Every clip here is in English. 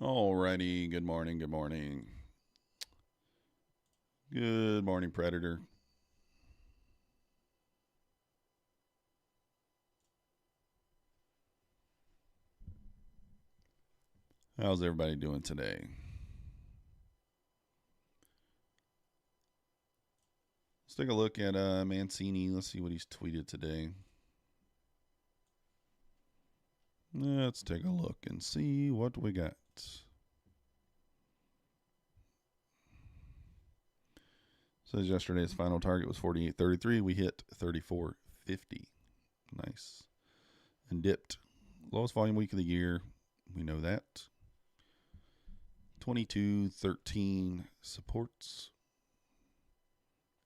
Alrighty, good morning, good morning. Good morning, Predator. How's everybody doing today? Let's take a look at Mancini. Let's see what he's tweeted today. Let's take a look and see what we got. Says yesterday's final target was 48.33. We hit 34.50. Nice. And dipped. Lowest volume week of the year. We know that. 22.13 supports.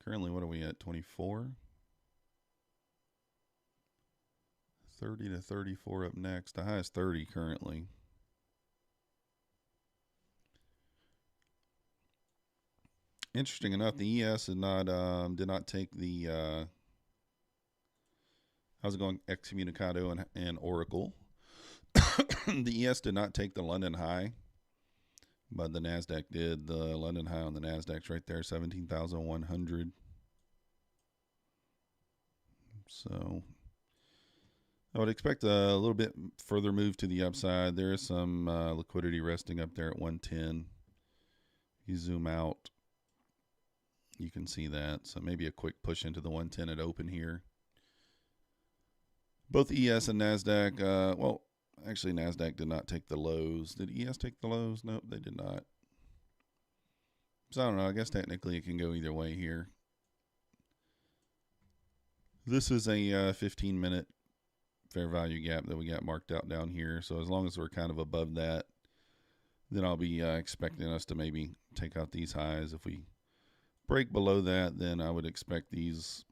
Currently, what are we at? 24? 30 to 34 up next. The high is 30 currently. Interesting enough, the ES did not take the how's it going? Excommunicado and Oracle. The ES did not take the London high, but the Nasdaq did. The London high on the Nasdaq's right there, 17,100. So I would expect a little bit further move to the upside. There is some liquidity resting up there at 110. You zoom out, you can see that. So maybe a quick push into the 110 at open here. Both ES and NASDAQ, actually NASDAQ did not take the lows. Did ES take the lows? Nope, they did not. So I don't know. I guess technically it can go either way here. This is a 15-minute fair value gap that we got marked out down here. So as long as we're kind of above that, then I'll be expecting us to maybe take out these highs. If we break below that, then I would expect these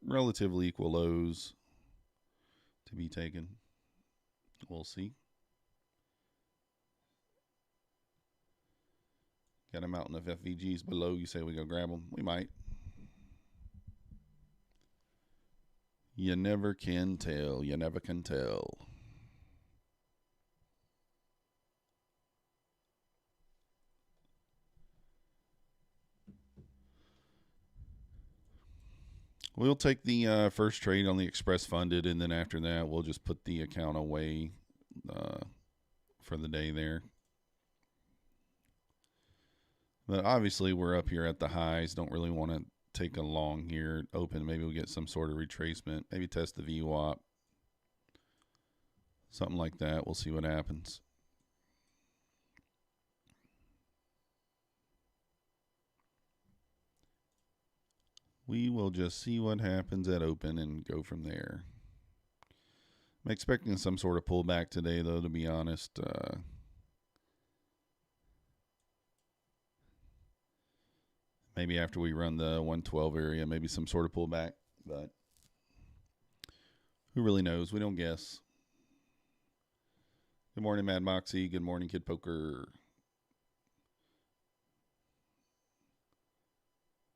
relatively equal lows to be taken. We'll see. Got a mountain of FVGs below. You say we go grab them? We might. You never can tell. You never can tell. We'll take the first trade on the express funded, and then after that, we'll just put the account away for the day there. But obviously, we're up here at the highs. Don't really want to take a long here. Open. Maybe we'll get some sort of retracement. Maybe test the VWAP. Something like that. We'll see what happens. We will just see what happens at open and go from there. I'm expecting some sort of pullback today, though, to be honest. Maybe after we run the 112 area, maybe some sort of pullback. But who really knows? We don't guess. Good morning, Mad Moxie. Good morning, Kid Poker.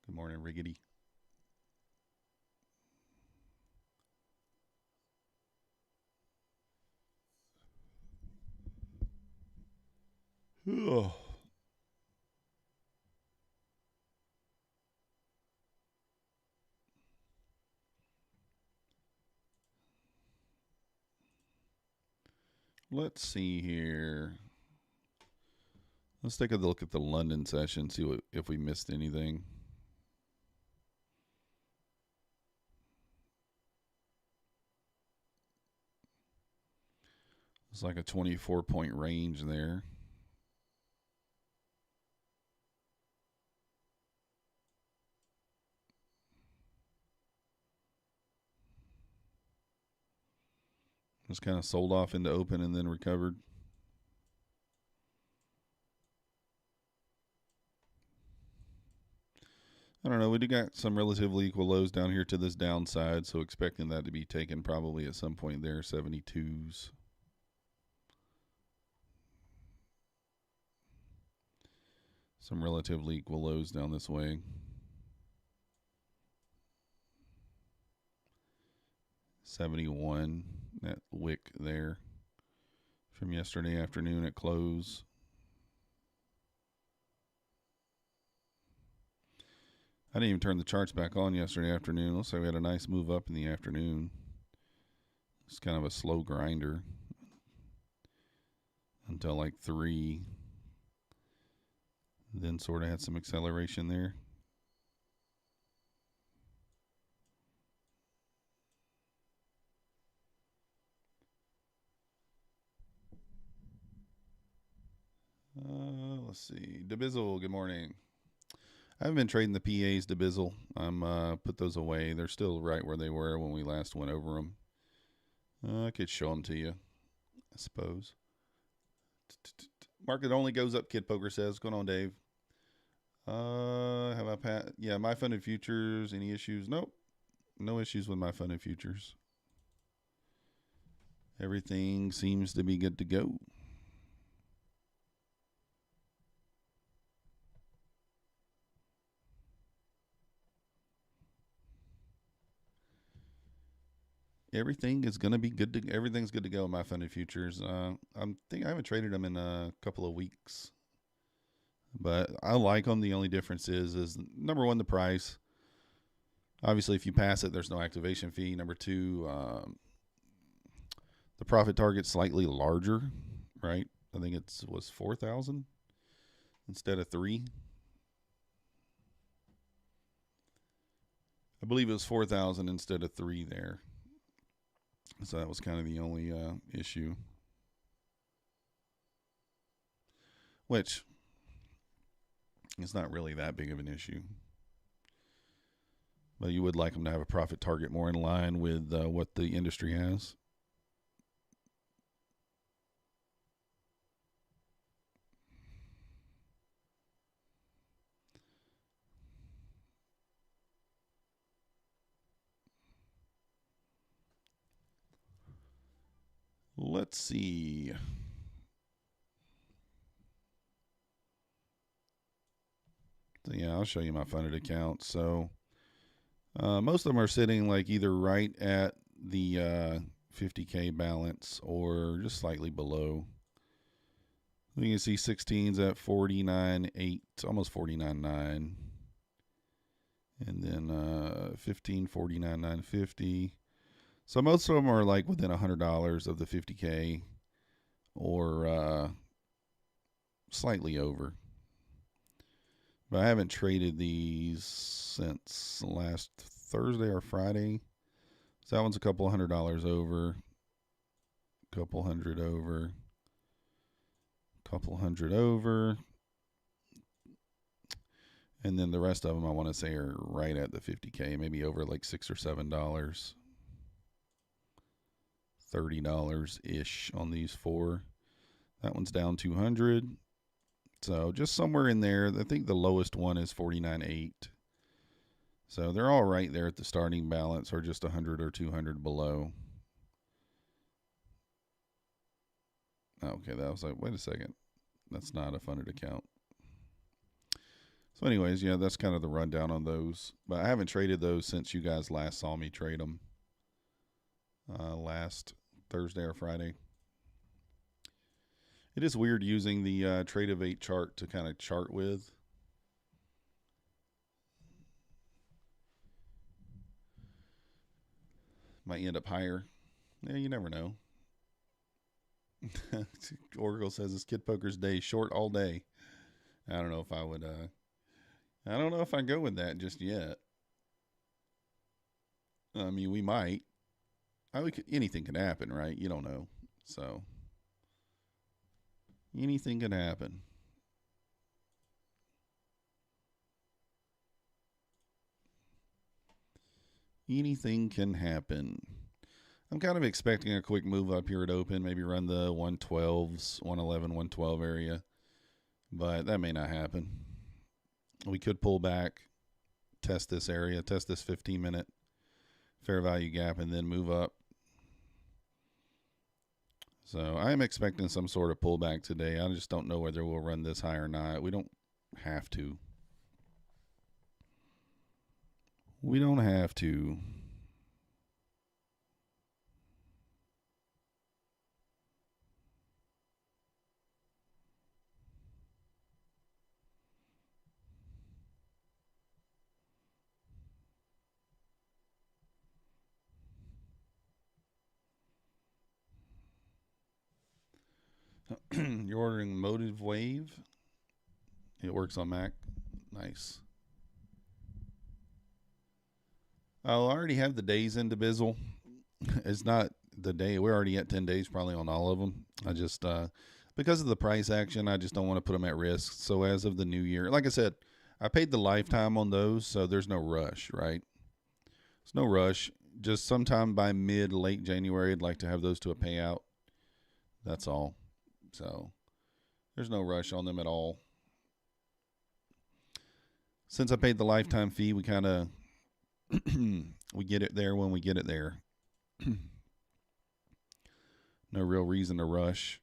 Good morning, Riggedy. Oh. Let's see here. Let's take a look at the London session, see if we missed anything. It's like a 24-point range there. Just kind of sold off into open and then recovered. I don't know. We do got some relatively equal lows down here to this downside, so expecting that to be taken probably at some point there, 72s. Some relatively equal lows down this way. 71, that wick there from yesterday afternoon at close. I didn't even turn the charts back on yesterday afternoon. Looks like we had a nice move up in the afternoon. It's kind of a slow grinder until like 3. Then sort of had some acceleration there. Let's see. DeBizzle, good morning. I haven't been trading the PAs DeBizzle. I'm put those away. They're still right where they were when we last went over them. I could show them to you, I suppose. Market only goes up, Kid Poker says. What's going on, Dave? Have I yeah, my funded futures, any issues? Nope. No issues with my funded futures. Everything seems to be good to go. Everything is going to be good to everything's good to go in my funded futures. I haven't traded them in a couple of weeks. But I like them. The only difference is number one, the price. Obviously, if you pass it, there's no activation fee. Number two, the profit target's slightly larger, right? I think it was 4,000 instead of 3. I believe it was 4,000 instead of 3 there. So that was kind of the only issue. Which it's not really that big of an issue. But you would like them to have a profit target more in line with what the industry has. Let's see. So yeah, I'll show you my funded accounts. So most of them are sitting like either right at the 50K balance or just slightly below. You can see 16s at 49.8, almost 49.9. And then 15, 49.950. So most of them are like within $100 of the 50K or slightly over. But I haven't traded these since last Thursday or Friday. So that one's a couple $100 over, couple hundred over, couple hundred over. And then the rest of them I want to say are right at the 50K, maybe over like $6 or $7. $30-ish on these 4. That one's down 200. So just somewhere in there. I think the lowest one is 49.8. So they're all right there at the starting balance or just 100 or 200 below. Okay, that was like, wait a second. That's not a funded account. So anyways, yeah, that's kind of the rundown on those. But I haven't traded those since you guys last saw me trade them. Last Thursday or Friday. It is weird using the Trade of 8 chart to kind of chart with. Might end up higher. Yeah, you never know. Oracle says it's Kid Poker's day, short all day. I don't know if I would. I don't know if I go with that just yet. I mean, we might. Anything can happen, right? You don't know. So anything can happen. Anything can happen. I'm kind of expecting a quick move up here at open, maybe run the 112s, 111, 112 area. But that may not happen. We could pull back, test this area, test this 15-minute fair value gap, and then move up. So I am expecting some sort of pullback today. I just don't know whether we'll run this high or not. We don't have to. We don't have to. You're ordering Motive Wave. It works on Mac. Nice. I'll already have the days into Bizzle. It's not the day. We're already at 10 days probably on all of them. I just, because of the price action, I just don't want to put them at risk. So as of the new year, like I said, I paid the lifetime on those, so there's no rush, right? There's no rush. Just sometime by late January, I'd like to have those to a payout. That's all. So there's no rush on them at all. Since I paid the lifetime fee, we kind of we get it there when we get it there. No real reason to rush.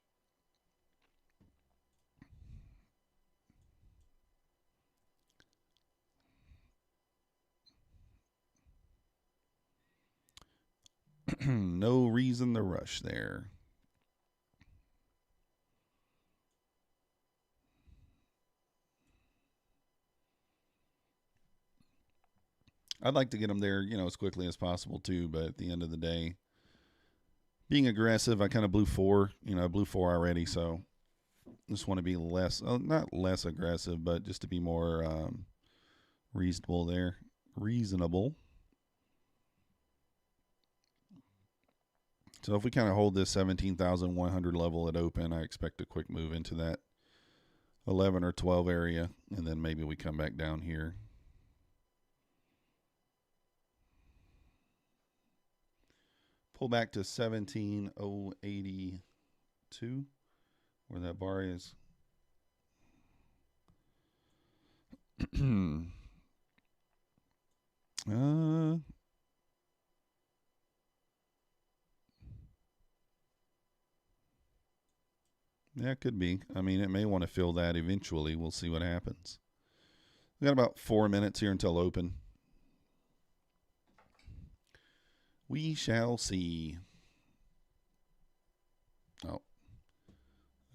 No reason to rush there. I'd like to get them there, as quickly as possible too. But at the end of the day, being aggressive, I kind of blew 4. I blew 4 already, so just want to be not less aggressive, but just to be more reasonable there. Reasonable. So if we kind of hold this 17,100 level at open, I expect a quick move into that 11 or 12 area, and then maybe we come back down here. Pull back to 17,082, where that bar is. Yeah, it could be. I mean, it may want to fill that eventually. We'll see what happens. We got about 4 minutes here until open. We shall see. Oh, I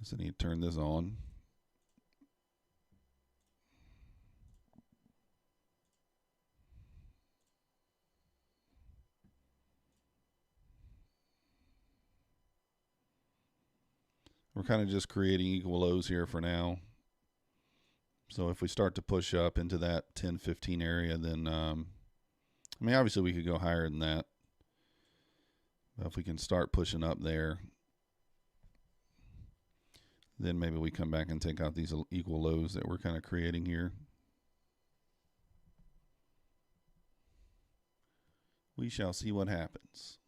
just need to turn this on. We're kind of just creating equal lows here for now. So if we start to push up into that 10-15 area, then, obviously we could go higher than that. But if we can start pushing up there, then maybe we come back and take out these equal lows that we're kind of creating here. We shall see what happens.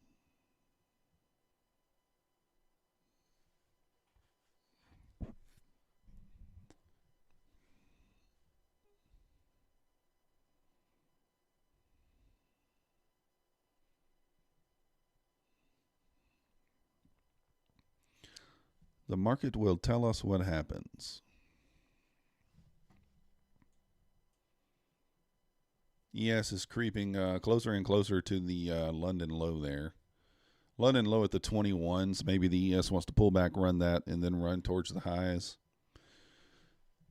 The market will tell us what happens. ES is creeping closer and closer to the London low there. London low at the 21s. Maybe the ES wants to pull back, run that, and then run towards the highs.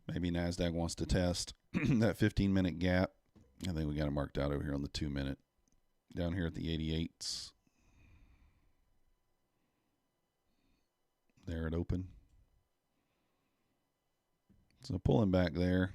Maybe Nasdaq wants to test that 15-minute gap. I think we got it marked out over here on the 2-minute. Down here at the 88s. There it open. So pulling back there.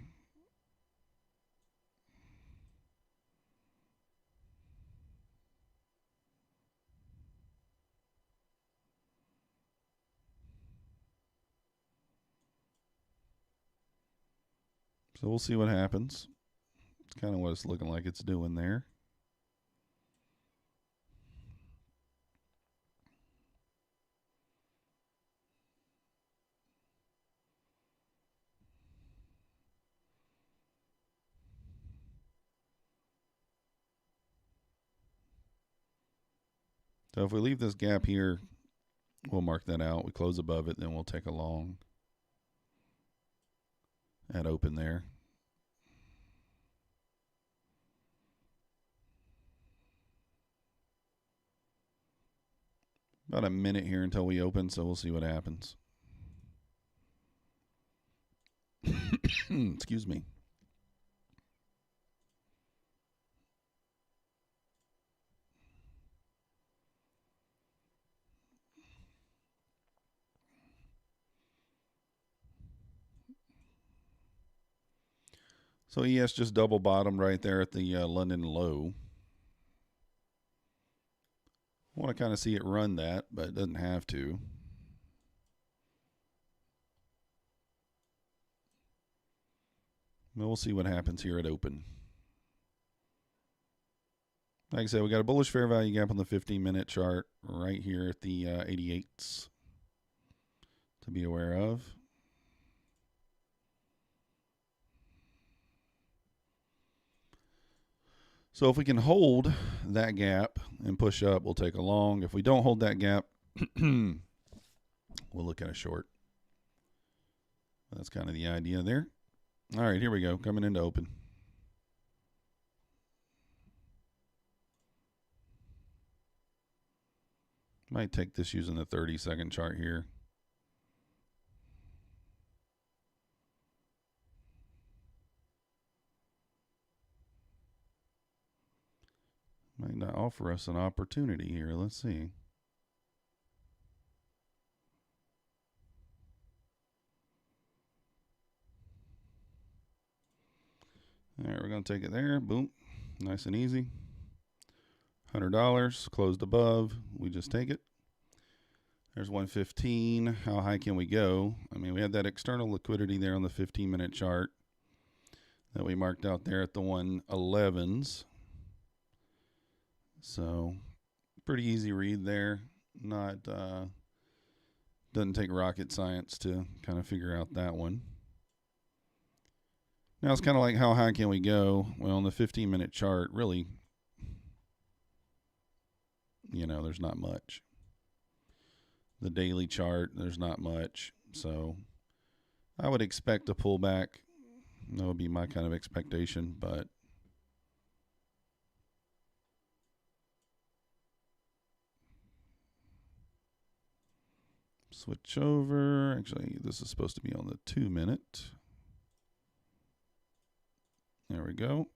So we'll see what happens. It's kind of what it's looking like it's doing there. So if we leave this gap here, we'll mark that out. We close above it, then we'll take a long at open there. About a minute here until we open, so we'll see what happens. Excuse me. So ES just double bottomed right there at the London low. I want to kind of see it run that, but it doesn't have to. We'll see what happens here at open. Like I said, we got a bullish fair value gap on the 15-minute chart right here at the 88s to be aware of. So if we can hold that gap and push up, we'll take a long. If we don't hold that gap, we'll look at a short. That's kind of the idea there. All right, here we go. Coming into open. Might take this using the 30-second chart here. Might not offer us an opportunity here. Let's see. All right, we're going to take it there. Boom. Nice and easy. $100 closed above. We just take it. There's 115. How high can we go? I mean, we had that external liquidity there on the 15-minute chart that we marked out there at the 111s. So pretty easy read there. Not doesn't take rocket science to kind of figure out that one. Now it's kind of like how high can we go? Well, on the 15-minute chart, really, there's not much. The daily chart, there's not much. So I would expect a pullback. That would be my kind of expectation, but switch over. Actually, this is supposed to be on the 2-minute. There we go.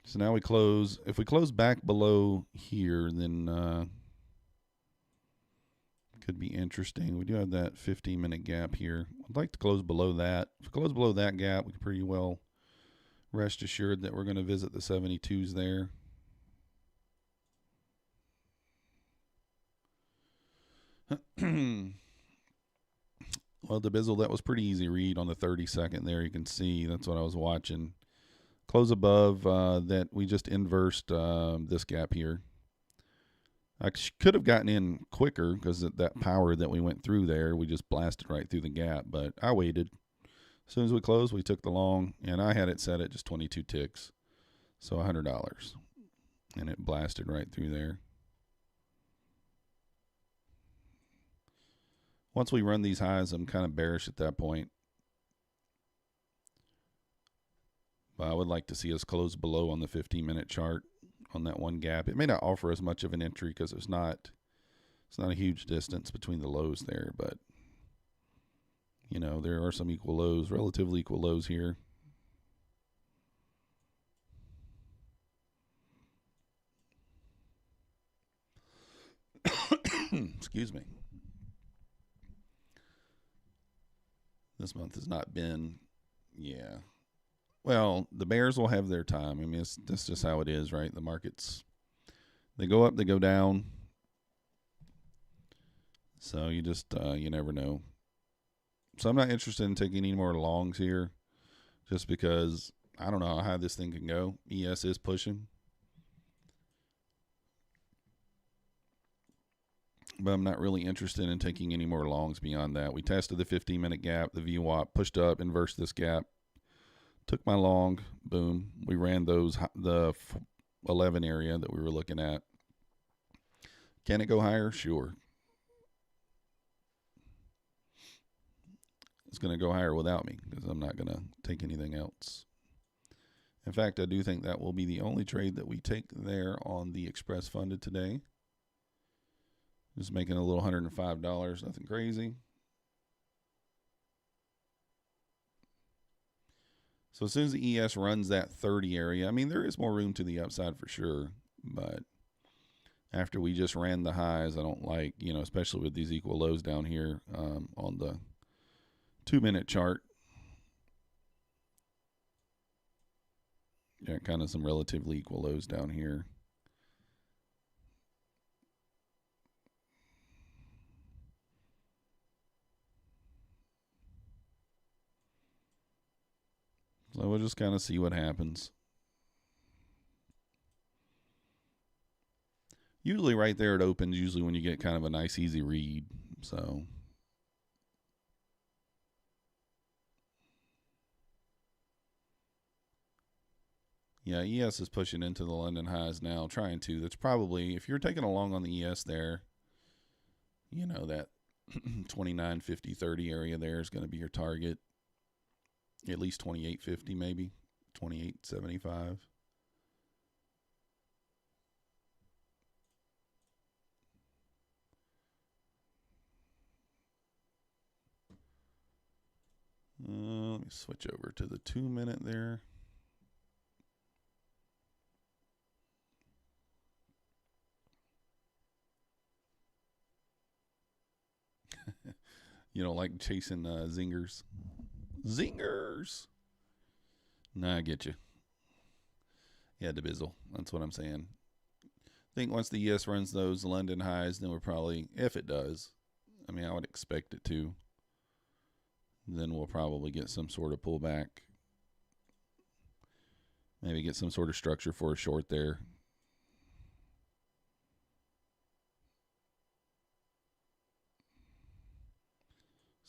So now we close. If we close back below here, then could be interesting. We do have that 15-minute gap here. I'd like to close below that. If we close below that gap, we can pretty well rest assured that we're going to visit the 72s there. Well, the Bizzle, that was pretty easy read on the 30-second there. You can see that's what I was watching. Close above that we just inversed this gap here. I could have gotten in quicker because that power that we went through there, we just blasted right through the gap. But I waited. As soon as we closed, we took the long, and I had it set at just 22 ticks. So $100. And it blasted right through there. Once we run these highs, I'm kind of bearish at that point. But I would like to see us close below on the 15-minute chart on that one gap. It may not offer us much of an entry because it's not a huge distance between the lows there, but there are some equal lows, relatively equal lows here. Excuse me. This month has not been, Well, the bears will have their time. I mean, that's just how it is, right? The markets, they go up, they go down. So you just, you never know. So I'm not interested in taking any more longs here just because I don't know how high this thing can go. ES is pushing. But I'm not really interested in taking any more longs beyond that. We tested the 15-minute gap, the VWAP, pushed up, inversed this gap. Took my long, boom. We ran the 11 area that we were looking at. Can it go higher? Sure. It's going to go higher without me because I'm not going to take anything else. In fact, I do think that will be the only trade that we take there on the Express Funded today. Just making a little $105, nothing crazy. So as soon as the ES runs that 30 area, I mean, there is more room to the upside for sure, but after we just ran the highs. I don't like, especially with these equal lows down here on the 2-minute chart. Yeah, kind of some relatively equal lows down here. So we'll just kind of see what happens. Usually right there it opens, usually when you get kind of a nice easy read. So yeah, ES is pushing into the London highs now, trying to. That's probably, if you're taking a long on the ES there, that 29, 50, 30 area there is going to be your target. At least 28.50 maybe, 28.75. Let me switch over to the 2-minute there. You don't like chasing zingers? Zingers! Nah, I get you. Yeah, DeBizzle. That's what I'm saying. I think once the ES runs those London highs, then we're probably, if it does, I mean, I would expect it to, then we'll probably get some sort of pullback. Maybe get some sort of structure for a short there.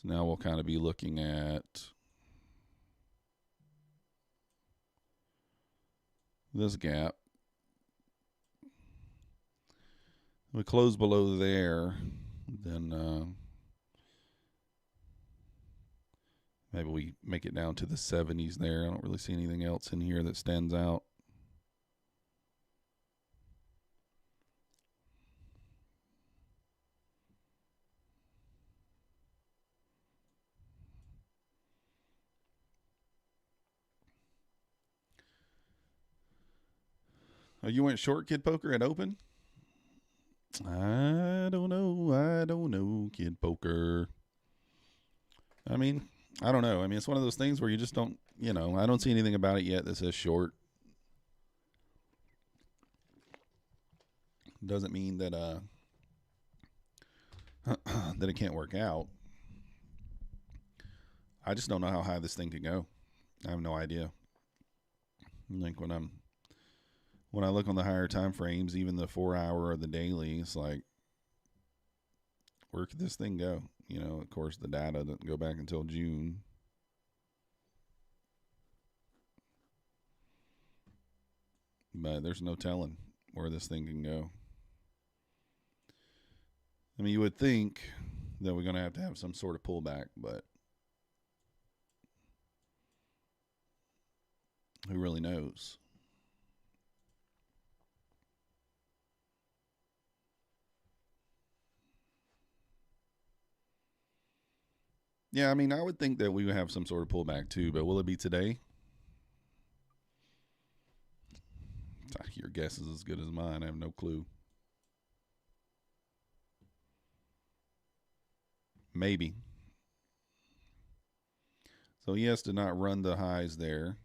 So now we'll kind of be looking at this gap. If we close below there, then maybe we make it down to the 70s there. I don't really see anything else in here that stands out. Oh, you went short, Kid Poker, at open? I don't know, Kid Poker. I mean, I don't know. I mean, it's one of those things where you just don't, I don't see anything about it yet that says short. Doesn't mean that that it can't work out. I just don't know how high this thing could go. I have no idea. Like when I look on the higher time frames, even the 4-hour or the daily, it's like, where could this thing go? Of course, the data doesn't go back until June. But there's no telling where this thing can go. I mean, you would think that we're going to have some sort of pullback, but who really knows? Yeah, I mean, I would think that we would have some sort of pullback too, but will it be today? Your guess is as good as mine. I have no clue. Maybe. So ES did not run the highs there.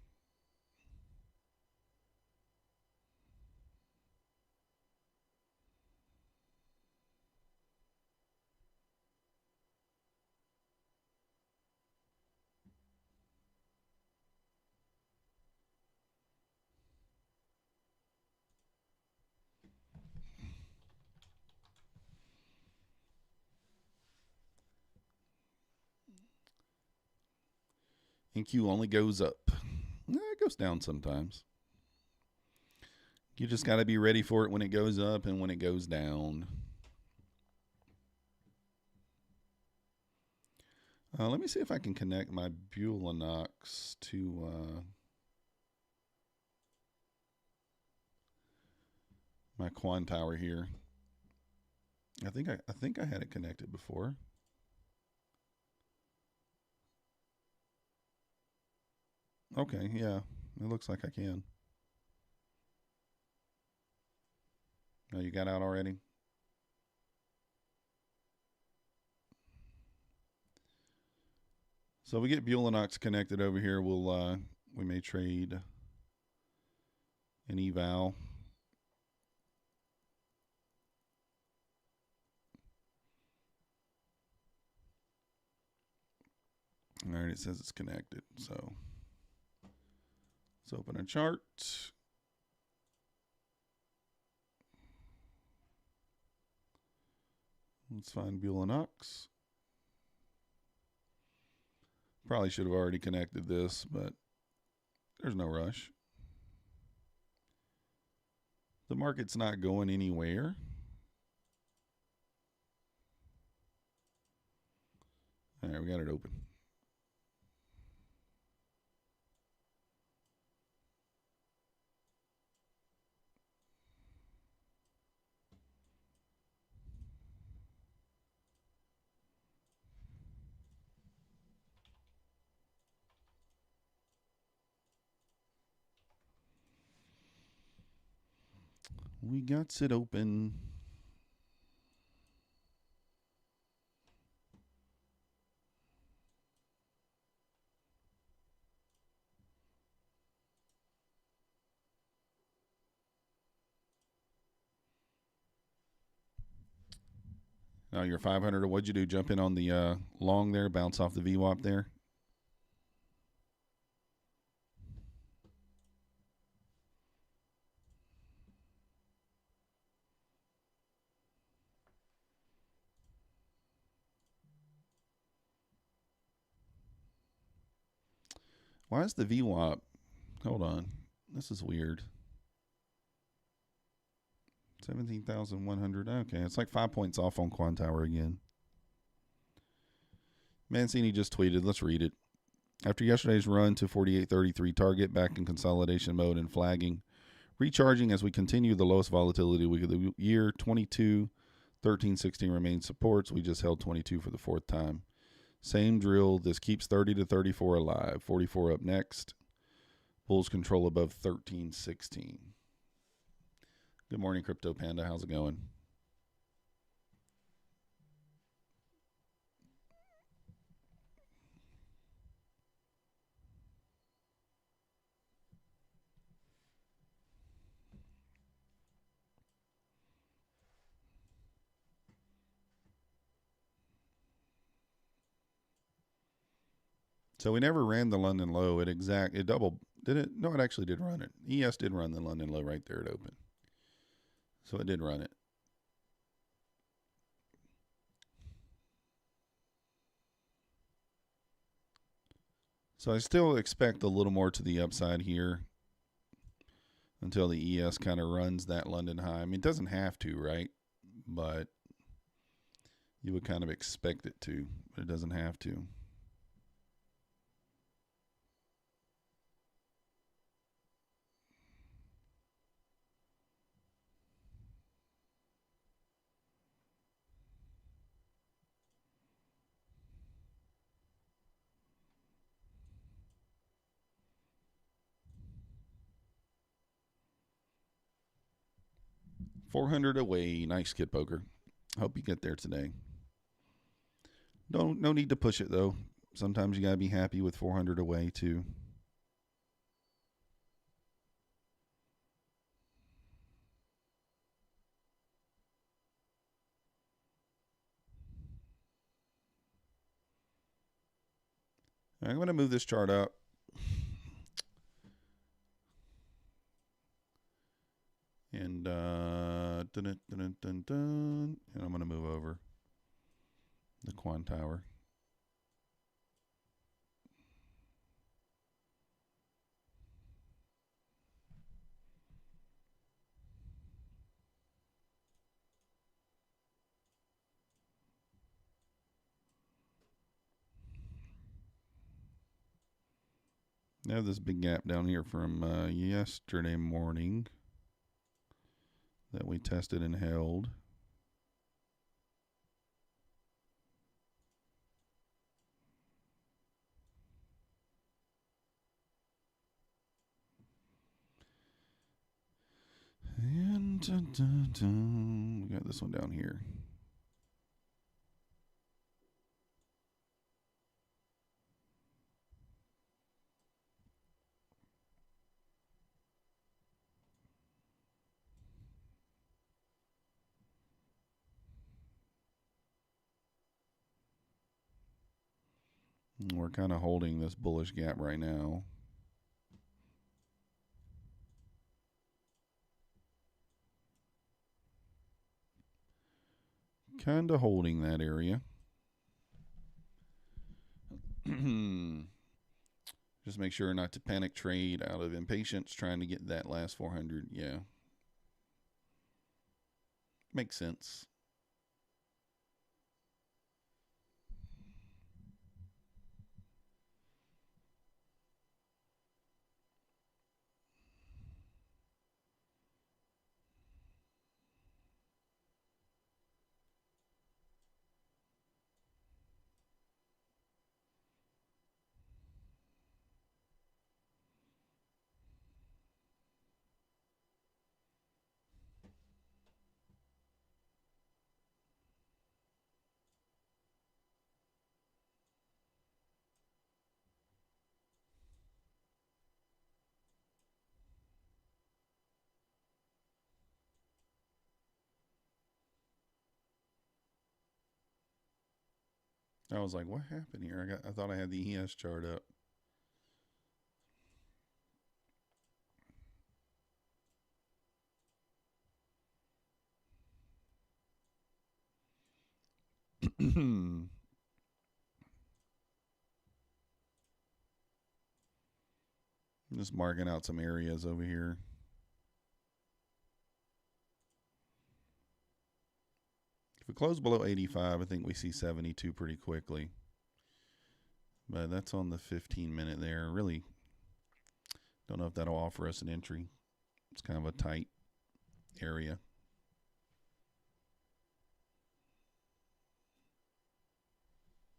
NQ only goes up. It goes down sometimes. You just got to be ready for it when it goes up and when it goes down. Let me see if I can connect my Bulenox to my Quan Tower here. I think I had it connected before. Okay, yeah, it looks like I can. Oh, you got out already? So we get Bulenox connected over here. We may trade an eval. All right, it says it's connected. So let's open a chart. Let's find Bulenox. Probably should have already connected this, but there's no rush. The market's not going anywhere. All right, we got it open. We got it open. Now you're 500. What'd you do? Jump in on the long there, bounce off the VWAP there? Why is the VWAP? Hold on. This is weird. 17,100. Okay, it's like 5 points off on Quantower again. Mancini just tweeted. Let's read it. After yesterday's run to 48.33 target, back in consolidation mode and flagging, recharging as we continue the lowest volatility week of the year. 22, 13, 16 remains supports. We just held 22 for the fourth time. Same drill. This keeps 30 to 34 alive. 44 up next. Bulls control above 13, 16. Good morning, Crypto Panda. How's it going? So we never ran the London low. It double did it? No, it actually did run it. ES did run the London low right there at open. So it did run it. So I still expect a little more to the upside here until the ES kind of runs that London high. I mean, it doesn't have to, right? But you would kind of expect it to, but it doesn't have to. $400 away. Nice Kid Poker. Hope you get there today. No need to push it though. Sometimes you gotta be happy with 400 away too. I'm gonna move this chart up. And and I'm gonna move over the Quantower. I have this big gap down here from yesterday morning that we tested and held. And Dun, dun, dun. We got this one down here. We're kind of holding this bullish gap right now. Kind of holding that area. Just make sure not to panic trade out of impatience trying to get that last 400. Yeah. Makes sense. I was like, what happened here? I thought I had the ES chart up. Just marking out some areas over here. If we close below 85, I think we see 72 pretty quickly. But that's on the 15-minute there. Really don't know if that'll offer us an entry. It's kind of a tight area.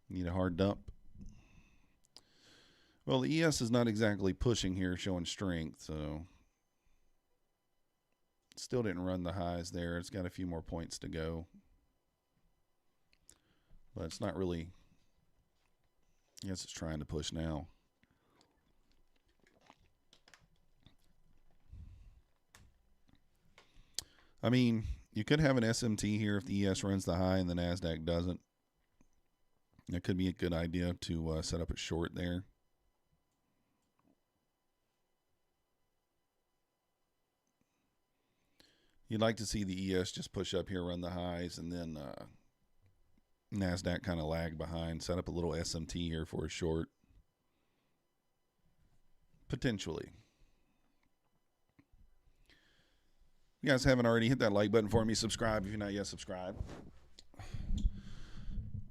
Need a hard dump. Well, the ES is not exactly pushing here, showing strength, so still didn't run the highs there. It's got a few more points to go. But it's not really, I guess it's trying to push now. I mean, you could have an SMT here if the ES runs the high and the Nasdaq doesn't. That could be a good idea to set up a short there. You'd like to see the ES just push up here, run the highs, and then Nasdaq kind of lag behind. Set up a little SMT here for a short. Potentially. If you guys haven't already, hit that like button for me. Subscribe if you're not yet subscribed.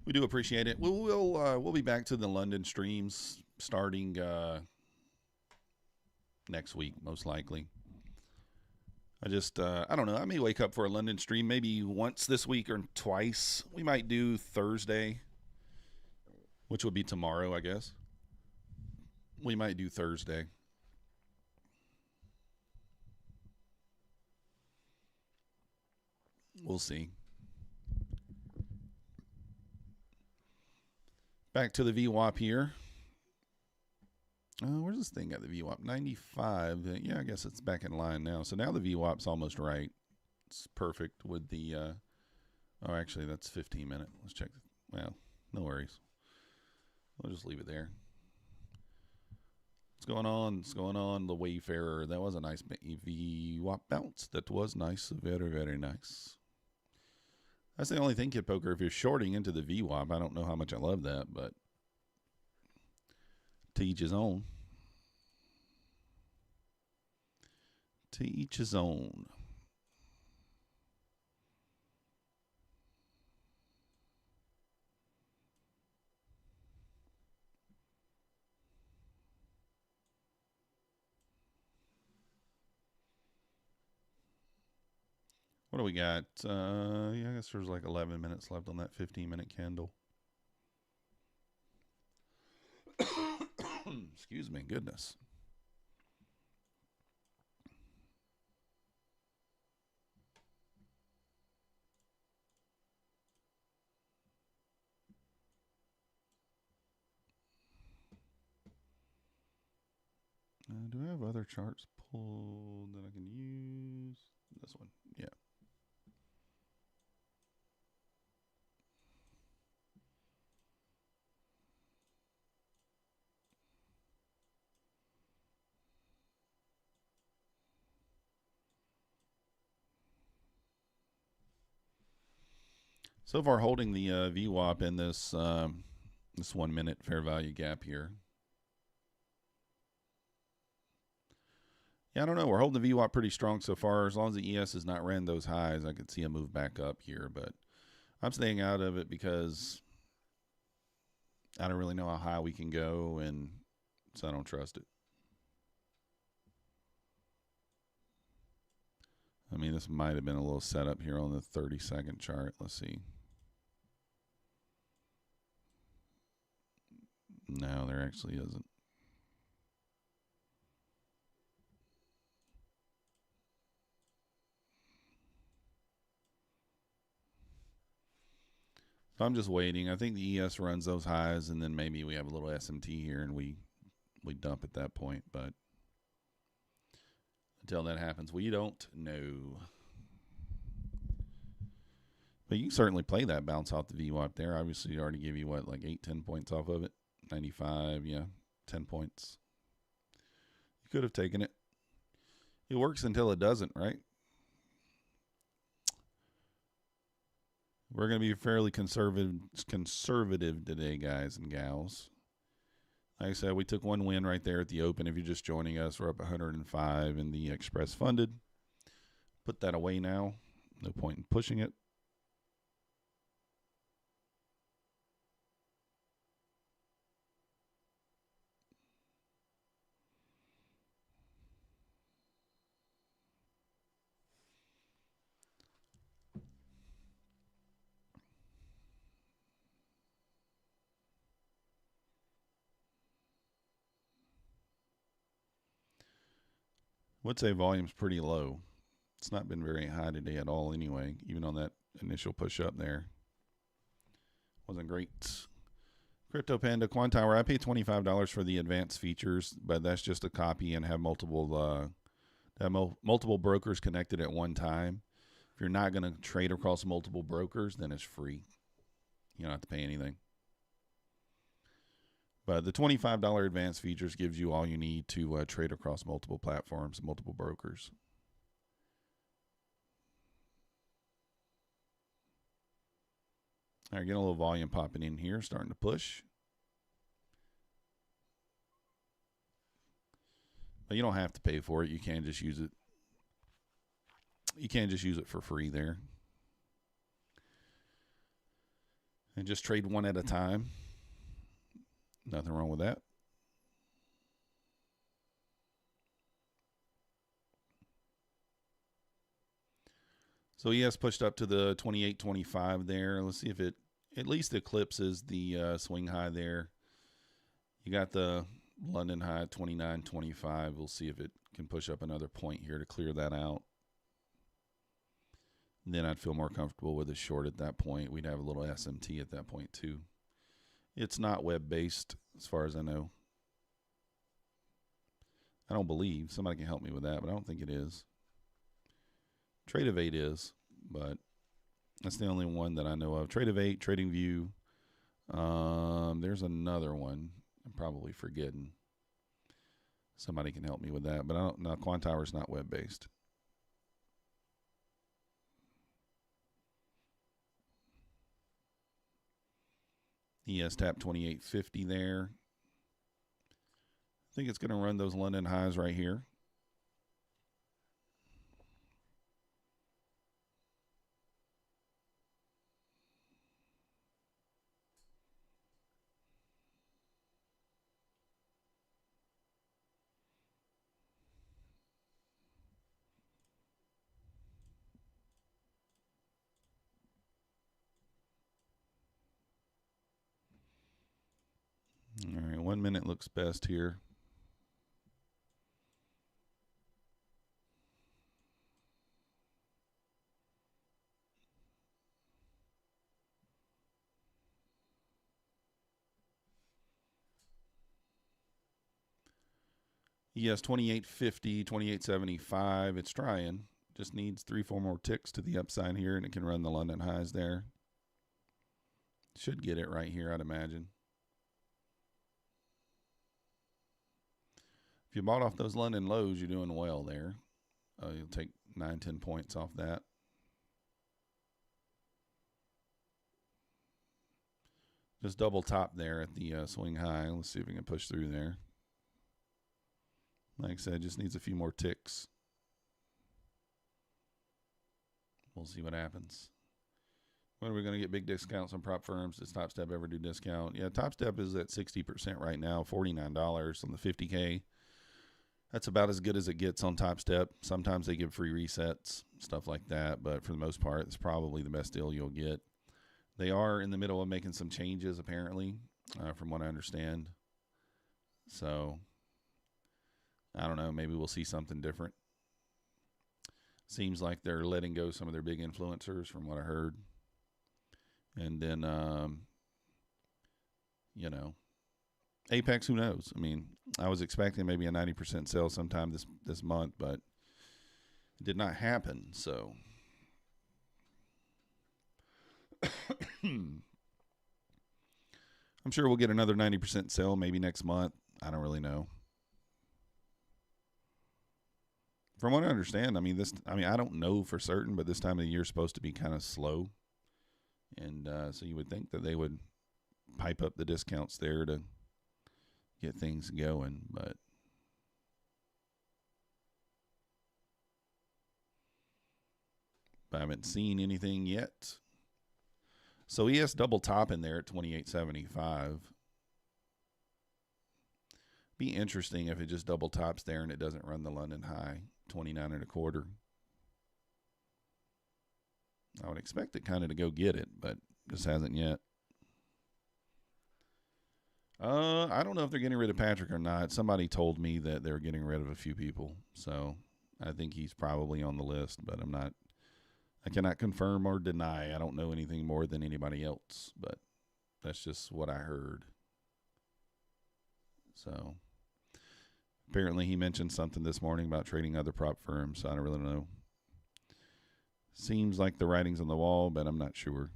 We do appreciate it. We'll be back to the London streams starting next week, most likely. I don't know. I may wake up for a London stream maybe once this week or twice. We might do Thursday, which would be tomorrow, I guess. We might do Thursday. We'll see. Back to the VWAP here. Where's this thing at the VWAP? 95. Yeah, I guess it's back in line now. So now the VWAP's almost right. It's perfect with the... oh, actually, that's 15-minute. Let's check. Well, no worries. We'll just leave it there. What's going on? What's going on? The Wayfarer. That was a nice VWAP bounce. That was nice. Very, very nice. That's the only thing, Kid Poker. If you're shorting into the VWAP, I don't know how much I love that, but to each his own. To each his own. What do we got? Yeah, I guess there's like 11 minutes left on that 15-minute candle. Excuse me, goodness. Do I have other charts pulled that I can use? This one, yeah. So far, holding the VWAP in this 1 minute fair value gap here. Yeah, I don't know. We're holding the VWAP pretty strong so far. As long as the ES has not ran those highs, I could see a move back up here. But I'm staying out of it because I don't really know how high we can go, and so I don't trust it. I mean, this might have been a little setup here on the 30-second chart. Let's see. No, there actually isn't. So I'm just waiting. I think the ES runs those highs, and then maybe we have a little SMT here, and we dump at that point. But until that happens, we don't know. But you can certainly play that bounce off the VWAP there. Obviously, it already gave you, what, like 8-10 points off of it? 95, yeah, 10 points. You could have taken it. It works until it doesn't, right? We're going to be fairly conservative today, guys and gals. Like I said, we took one win right there at the open. If you're just joining us, we're up 105 in the Express Funded. Put that away now. No point in pushing it. Would say volume's pretty low. It's not been very high today at all anyway, even on that initial push up there. Wasn't great. Crypto Panda Quantower, I paid $25 for the advanced features, but that's just a copy and have multiple brokers connected at one time. If you're not going to trade across multiple brokers, then it's free. You don't have to pay anything. But the $25 advanced features gives you all you need to trade across multiple platforms, multiple brokers. All right, getting a little volume popping in here, starting to push. But you don't have to pay for it. You can just use it. You can just use it for free there. And just trade one at a time. Nothing wrong with that. So ES pushed up to the 28.25 there. Let's see if it at least eclipses the swing high there. You got the London high at 29.25. We'll see if it can push up another point here to clear that out. Then I'd feel more comfortable with a short at that point. We'd have a little SMT at that point too. It's not web-based as far as I know. I don't believe. Somebody can help me with that, but I don't think it is. Trade-of-8 is, but that's the only one that I know of. Trade-of-8, TradingView. There's another one I'm probably forgetting. Somebody can help me with that, but I don't know. Quantower is not web-based. ES tap 28.50 there. I think it's going to run those London highs right here. All right, 1 minute looks best here. ES 2850, 2875. It's trying. Just needs 3-4 more ticks to the upside here, and it can run the London highs there. Should get it right here, I'd imagine. If you bought off those London lows, you're doing well there. You'll take 9-10 points off that. Just double top there at the swing high. Let's see if we can push through there. Like I said, just needs a few more ticks. We'll see what happens. When are we going to get big discounts on prop firms? Does Topstep ever do discount? Yeah, Topstep is at 60% right now, $49 on the 50K. That's about as good as it gets on Topstep. Sometimes they give free resets, stuff like that, but for the most part, it's probably the best deal you'll get. They are in the middle of making some changes, apparently, from what I understand. So, I don't know. Maybe we'll see something different. Seems like they're letting go some of their big influencers, from what I heard. And then, you know, Apex, who knows? I mean, I was expecting maybe a 90% sale sometime this month, but it did not happen. So, I'm sure we'll get another 90% sale maybe next month. I don't really know. From what I understand, I don't know for certain, but this time of the year is supposed to be kind of slow. And so you would think that they would pipe up the discounts there to get things going, but I haven't seen anything yet. So ES double top in there at 28.75. Be interesting if it just double tops there and it doesn't run the London high, 29.25. I would expect it kind of to go get it, but just hasn't yet. I don't know if they're getting rid of Patrick or not. Somebody told me that they're getting rid of a few people, so I think he's probably on the list, but I cannot confirm or deny. I don't know anything more than anybody else, but that's just what I heard. So apparently he mentioned something this morning about trading other prop firms, so I don't really know. Seems like the writing's on the wall, but I'm not sure.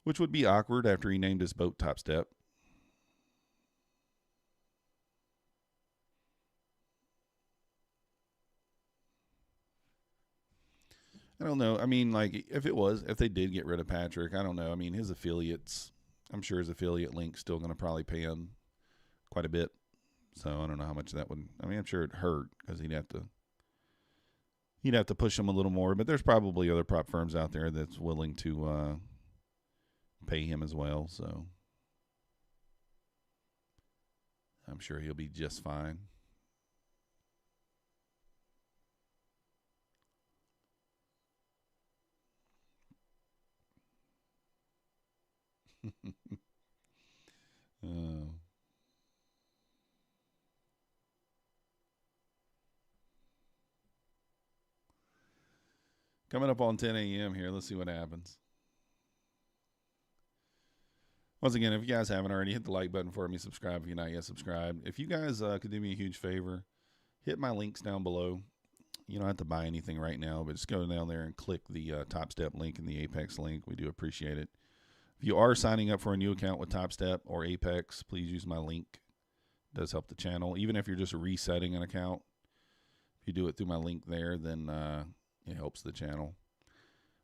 Which would be awkward after he named his boat Topstep. I don't know. I mean, like, if they did get rid of Patrick, I don't know. I mean, his affiliates, I'm sure his affiliate link's still going to probably pay him quite a bit. So I don't know how much that would. I mean, I'm sure it'd hurt because he'd have to push him a little more. But there's probably other prop firms out there that's willing to pay him as well. So I'm sure he'll be just fine. Coming up on 10 a.m. here. Let's see what happens. Once again, if you guys haven't already, hit the like button for me. Subscribe if you're not yet subscribed. If you guys could do me a huge favor, hit my links down below. You don't have to buy anything right now, but just go down there and click the Topstep link and the Apex link. We do appreciate it. If you are signing up for a new account with Topstep or Apex, please use my link. It does help the channel. Even if you're just resetting an account, if you do it through my link there, then it helps the channel.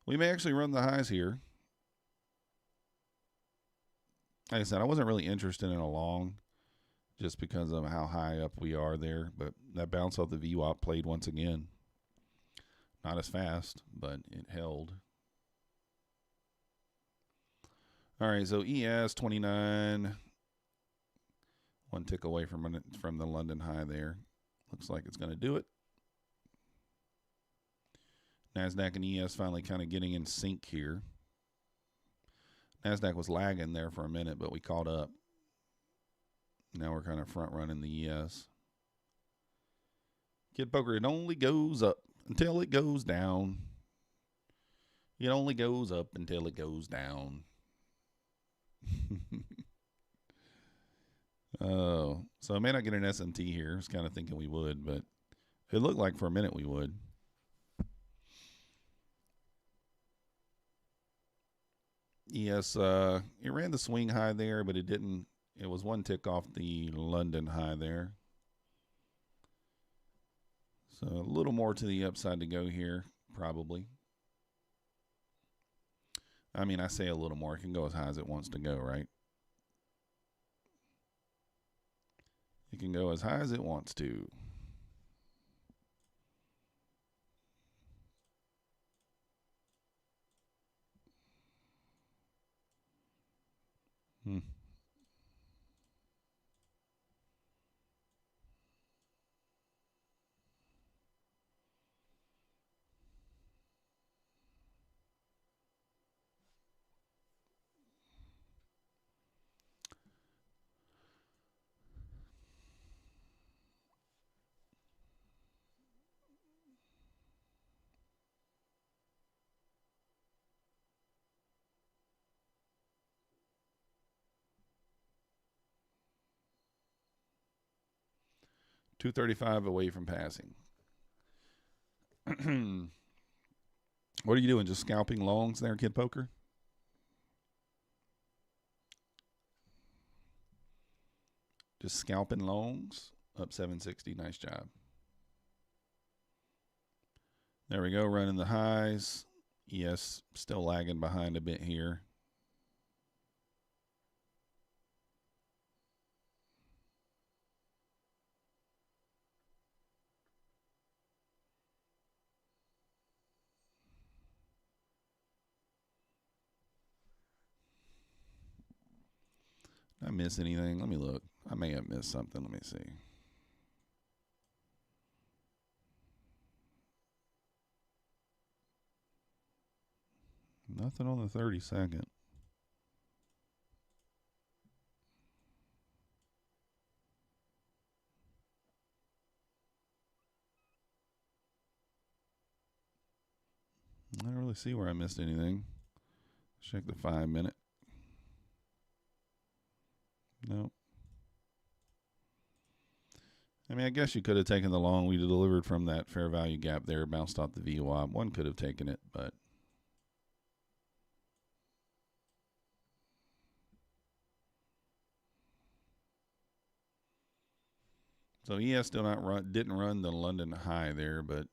We may actually run the highs here. Like I said, I wasn't really interested in a long just because of how high up we are there. But that bounce off the VWAP played once again. Not as fast, but it held. All right, so ES 29. One tick away from the London high there. Looks like it's going to do it. Nasdaq and ES finally kind of getting in sync here. Nasdaq was lagging there for a minute, but we caught up. Now we're kind of front running the ES. Kid Poker, it only goes up until it goes down. It only goes up until it goes down. Oh, so I may not get an SMT here. I was kind of thinking we would, but it looked like for a minute we would. Yes, it ran the swing high there, but it didn't. It was one tick off the London high there. So a little more to the upside to go here, probably. I mean, I say a little more. It can go as high as it wants to go, right? It can go as high as it wants to. Hmm. $235 away from passing. What are you doing? Just scalping longs there, Kid Poker? Just scalping longs. Up 760. Nice job. There we go. Running the highs. Yes, still lagging behind a bit here. Did I miss anything? Let me look. I may have missed something. Let me see. Nothing on the 32nd. I don't really see where I missed anything. Check the 5-minute. Nope. I mean, I guess you could have taken the long we delivered from that fair value gap there, bounced off the VWAP. One could have taken it, but so ES still not run, didn't run the London high there, but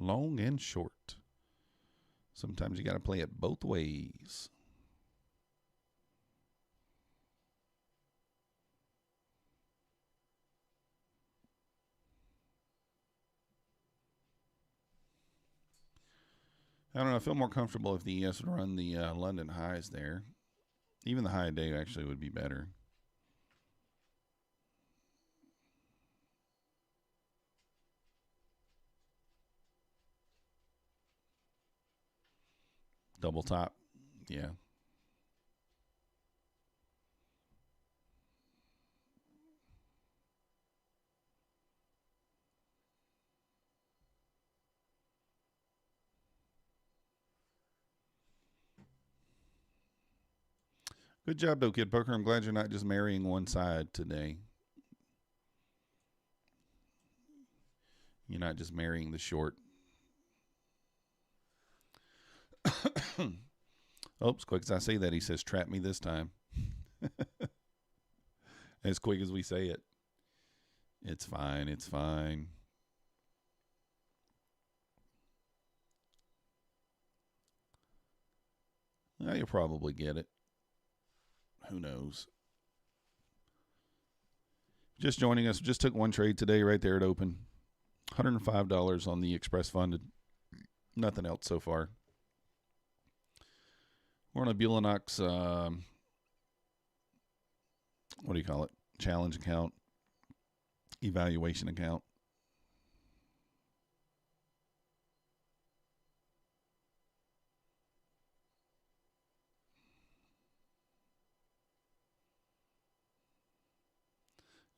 long and short. Sometimes you got to play it both ways. I don't know. I feel more comfortable if the ES would run the London highs there. Even the high day actually would be better. Double top. Yeah. Good job, though, Kid Poker. I'm glad you're not just marrying one side today. You're not just marrying the short. Oops, quick as I say that, he says, trap me this time. As quick as we say it. It's fine. It's fine. Well, you'll probably get it. Who knows? Just joining us. Just took one trade today right there at open. $105 on the express funded. Nothing else so far. We're on a Bulenox, what do you call it? Challenge account. Evaluation account.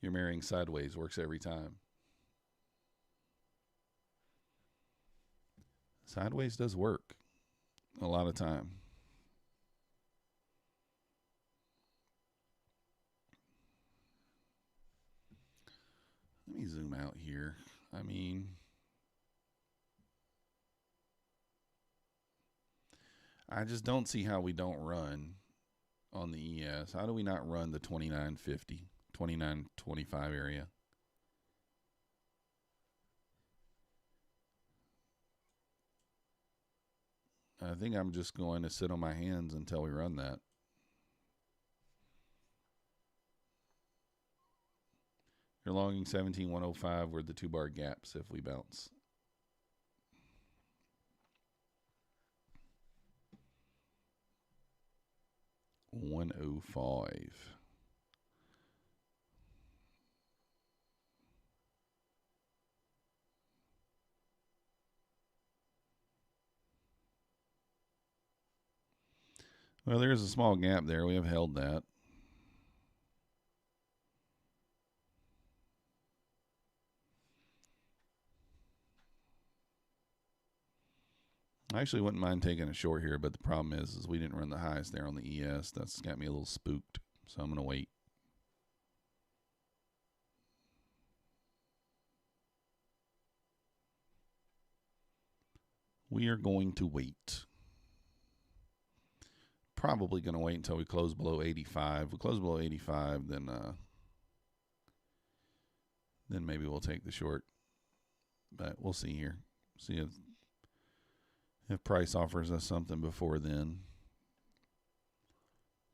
You're marrying sideways. Works every time. Sideways does work a lot of time. Let me zoom out here. I mean, I just don't see how we don't run on the ES. How do we not run the 29.50, 29.25 area? I think I'm just going to sit on my hands until we run that. You're logging 17.105 were the 2-bar gaps if we bounce. $105. Well, there's a small gap there. We have held that. I actually wouldn't mind taking a short here, but the problem is we didn't run the highs there on the ES. That's got me a little spooked, so I'm going to wait. We are going to wait. Probably going to wait until we close below 85. If we close below 85, then maybe we'll take the short. But we'll see here. See if price offers us something before then.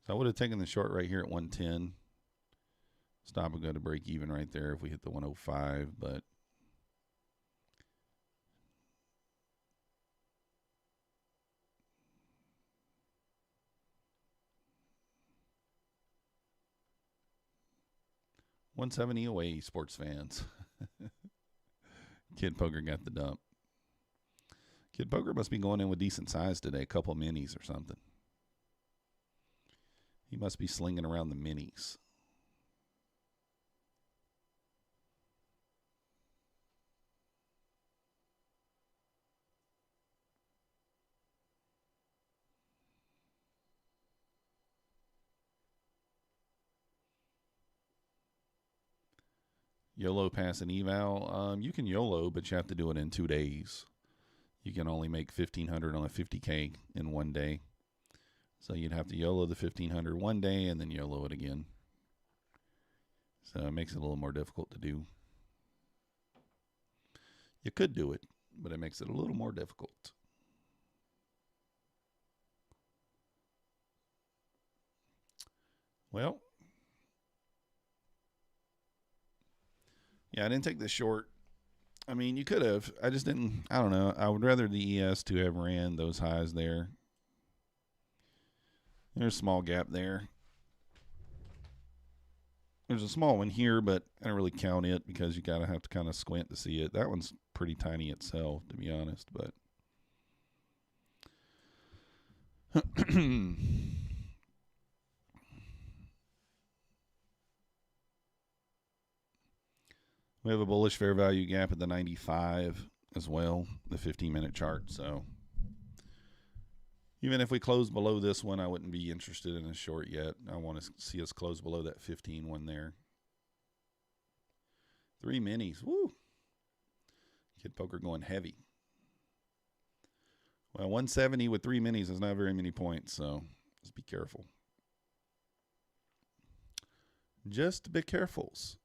So I would have taken the short right here at 110. Stop and go to break even right there if we hit the 105, but $170 away, sports fans. Kid Poker got the dump. Kid Poker must be going in with decent size today, a couple minis or something. He must be slinging around the minis. YOLO pass an eval. You can YOLO, but you have to do it in 2 days. You can only make 1,500 on a 50K in 1 day. So you'd have to YOLO the 1,500 one day and then YOLO it again. So it makes it a little more difficult to do. You could do it, but it makes it a little more difficult. Well, yeah, I didn't take the short. I mean, you could have. I just didn't. I don't know. I would rather the ES to have ran those highs there. There's a small gap there. There's a small one here, but I don't really count it because you gotta have to kind of squint to see it. That one's pretty tiny itself, to be honest, but we have a bullish fair value gap at the 95 as well, the 15-minute chart. So even if we close below this one, I wouldn't be interested in a short yet. I want to see us close below that 15 one there. 3 minis. Woo! Kid Poker going heavy. Well, 170 with 3 minis is not very many points, so just be careful. Just be carefuls.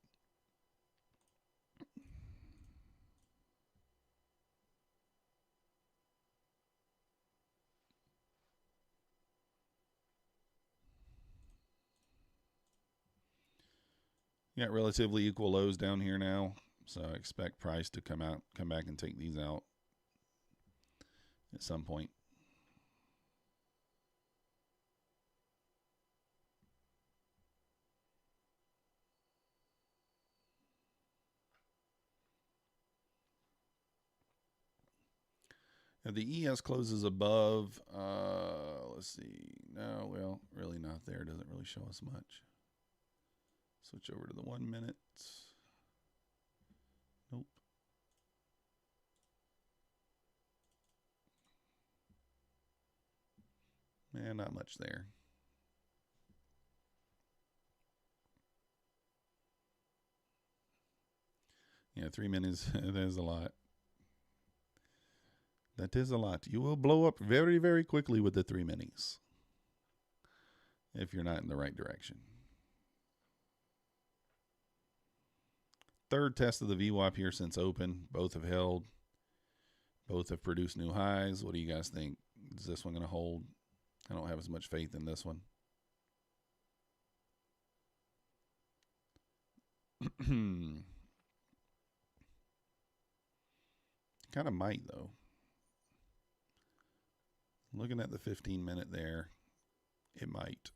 You got relatively equal lows down here now, so I expect price to come back and take these out at some point. If the ES closes above, let's see. No, well, really not there. Doesn't really show us much. Switch over to the 1 minute. Nope. Man, not much there. Yeah, 3 minutes, that is a lot. That is a lot. You will blow up very, very quickly with the 3 minis if you're not in the right direction. Third test of the VWAP here since open. Both have held. Both have produced new highs. What do you guys think? Is this one going to hold? I don't have as much faith in this one. Kind of might, though. Looking at the 15-minute there, it might.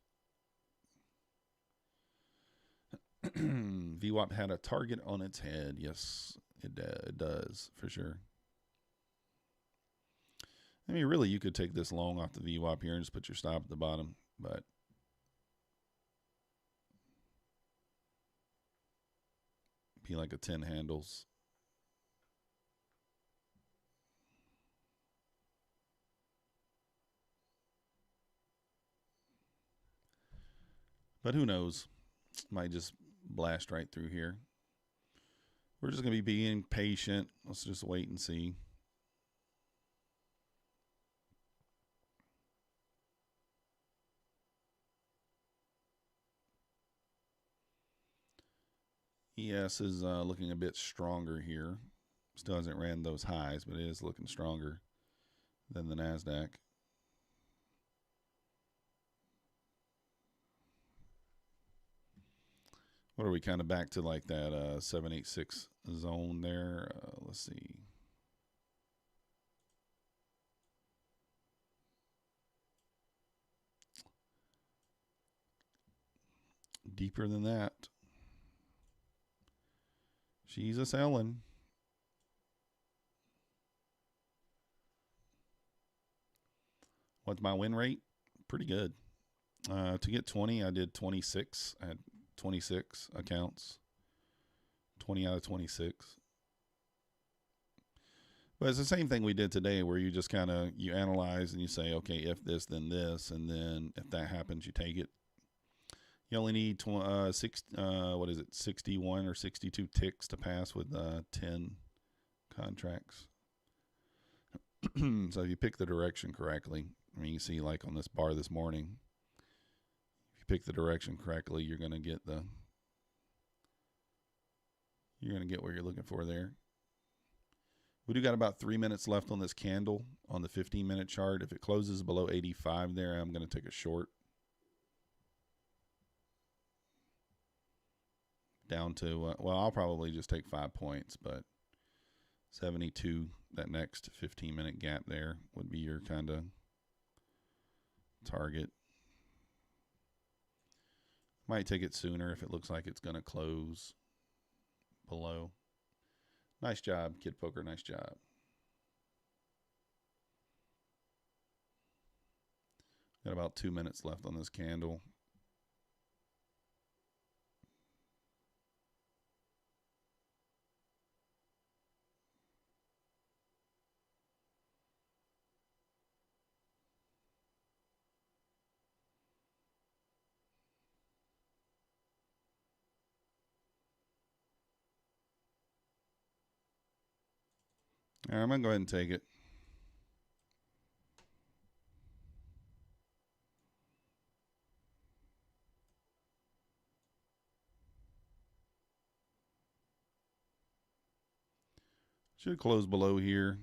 VWAP had a target on its head. Yes, it does, for sure. I mean, really, you could take this long off the VWAP here and just put your stop at the bottom, but be like a 10 handles. But who knows? Might just blast right through here. We're just going to be being patient. Let's just wait and see. ES is looking a bit stronger here. Still hasn't ran those highs, but it is looking stronger than the Nasdaq. What are we kind of back to, like that 786 zone there? Let's see. Deeper than that. She's a selling. What's my win rate? Pretty good. To get 20, I did 26. I had 26 accounts. 20 out of 26. But it's the same thing we did today, where you just kind of, you analyze and you say, okay, if this, then this, and then if that happens, you take it. You only need 61 or 62 ticks to pass with 10 contracts. So if you pick the direction correctly, I mean, you see, like on this bar this morning, if you pick the direction correctly, you're going to get what you're looking for there. We do got about 3 minutes left on this candle on the 15-minute chart. If it closes below 85 there, I'm going to take a short. Down to, well, I'll probably just take 5 points, but 72, that next 15-minute gap there would be your kind of target. Might take it sooner if it looks like it's going to close below. Nice job, Kid Poker. Nice job. Got about 2 minutes left on this candle. All right, I'm going to go ahead and take it. Should close below here.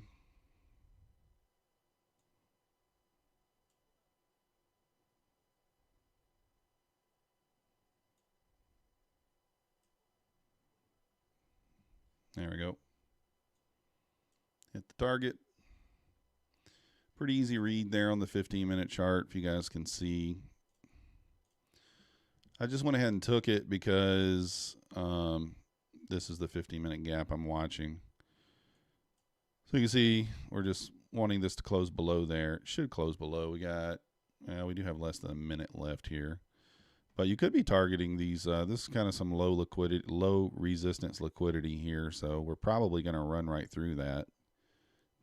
There we go. Hit the target. Pretty easy read there on the 15-minute chart, if you guys can see. I just went ahead and took it because this is the 15-minute gap I'm watching. So you can see we're just wanting this to close below there. It should close below. We do have less than a minute left here. But you could be targeting these. This is kind of some low resistance liquidity here. So we're probably going to run right through that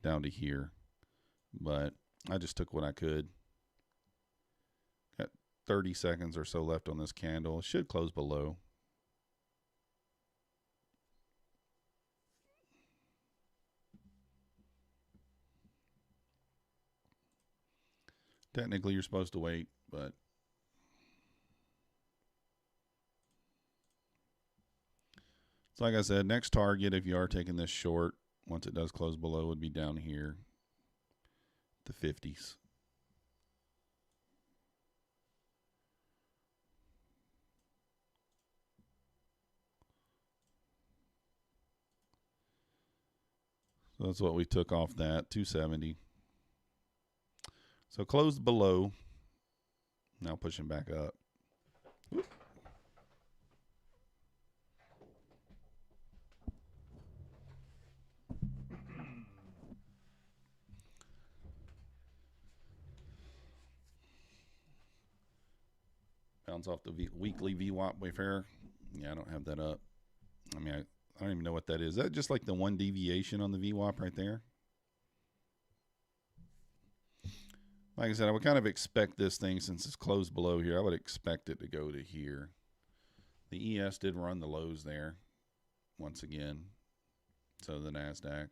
down to here. But I just took what I could. Got 30 seconds or so left on this candle. It should close below. Technically, you're supposed to wait, but so like I said, next target, if you are taking this short, once it does close below, would be down here, the 50s. So that's what we took off that, 270. So closed below. Now pushing back up. Oop. Bounce off the weekly VWAP Wayfarer. Yeah, I don't have that up. I mean, I don't even know what that is. Is that just like the one deviation on the VWAP right there? Like I said, I would kind of expect this thing, since it's closed below here, I would expect it to go to here. The ES did run the lows there once again. So the Nasdaq.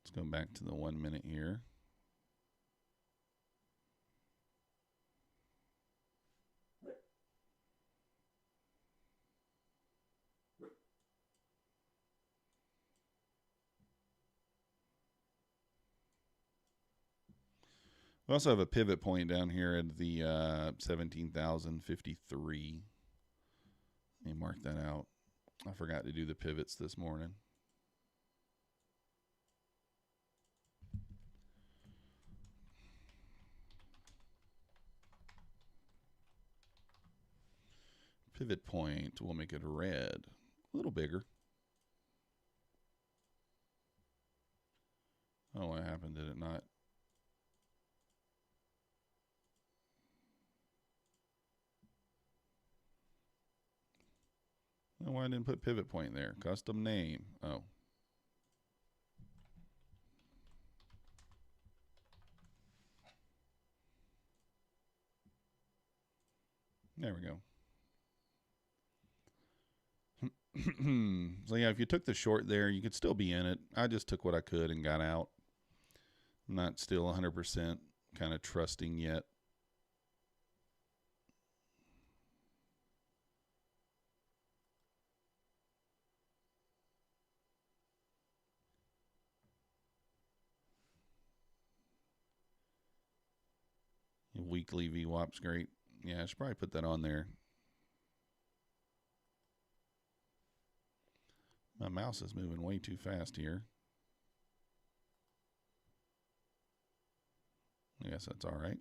Let's go back to the 1 minute here. We also have a pivot point down here at the 17,053. Let me mark that out. I forgot to do the pivots this morning. Pivot point, we'll make it red. A little bigger. Oh, what happened? Did it not? Oh, why I didn't put pivot point there? Custom name. Oh. There we go. So yeah, if you took the short there, you could still be in it. I just took what I could and got out. I'm not still 100% kind of trusting yet. Weekly VWAP's great. Yeah, I should probably put that on there. My mouse is moving way too fast here. I guess that's all right.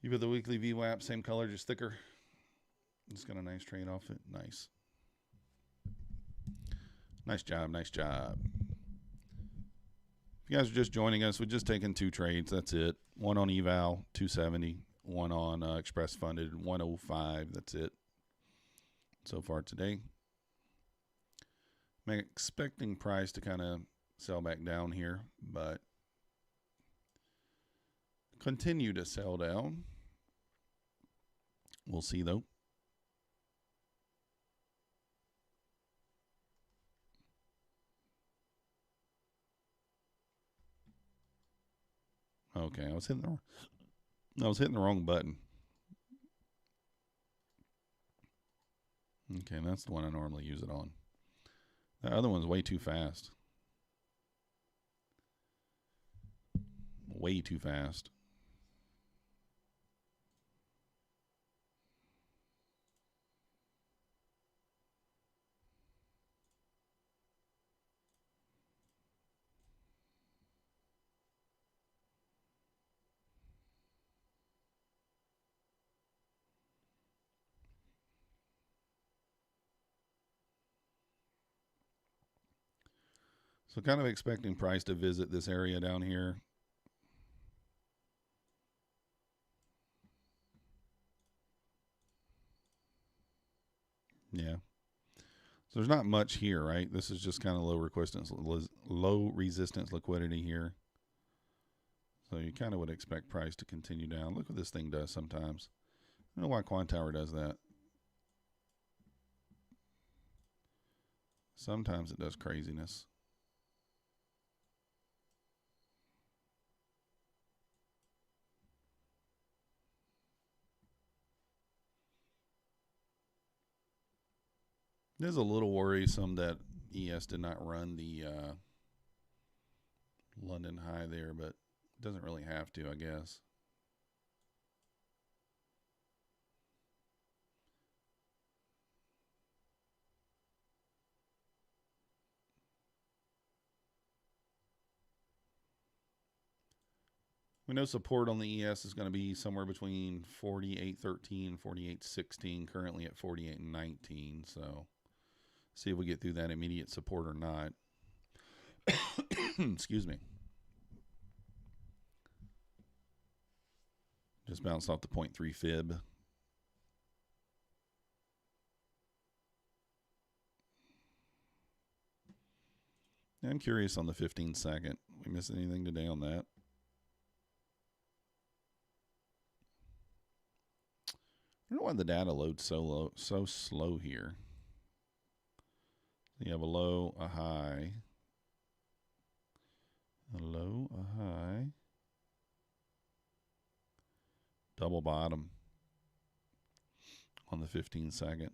You put the weekly VWAP, same color, just thicker. Just got a nice trade off it. Nice. Nice job. Nice job. If you guys are just joining us, we're just taking 2 trades. That's it. One on eval, 270. One on express funded, 105. That's it so far today. I'm expecting price to kind of sell back down here, but continue to sell down. We'll see though. Okay, I was hitting the wrong button. Okay, that's the one I normally use it on. The other one's way too fast. Way too fast. So kind of expecting price to visit this area down here. Yeah. So there's not much here, right? This is just kind of low resistance liquidity here. So you kind of would expect price to continue down. Look what this thing does sometimes. I don't know why Quantower does that. Sometimes it does craziness. It is a little worrisome that ES did not run the London high there, but it doesn't really have to, I guess. We know support on the ES is going to be somewhere between 48.13 and 48.16, currently at 48.19. So see if we get through that immediate support or not. Excuse me. Just bounced off the 0.3 fib. I'm curious on the 15 second. We miss anything today on that? I don't know why the data loads so slow here. You have a low, a high, a low, a high, double bottom on the 15 second.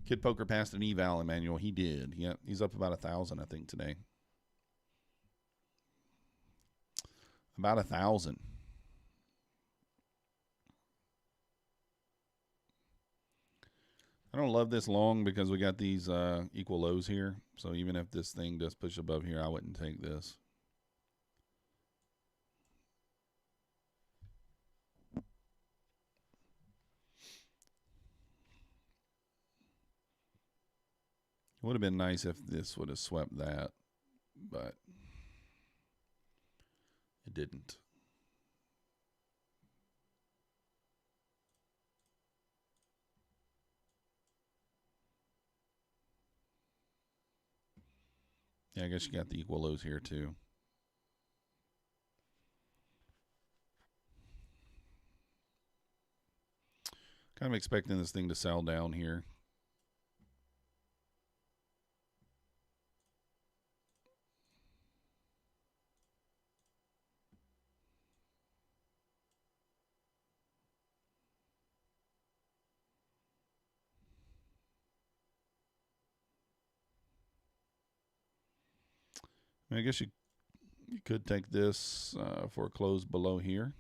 Kid Poker passed an eval, Emmanuel. He did. Yeah, he's up about 1,000, I think, today. About 1,000. I don't love this long because we got these equal lows here. So even if this thing does push above here, I wouldn't take this. It would have been nice if this would have swept that, but it didn't. Yeah, I guess you got the equal lows here too. Kind of expecting this thing to sell down here. I guess you could take this for a close below here.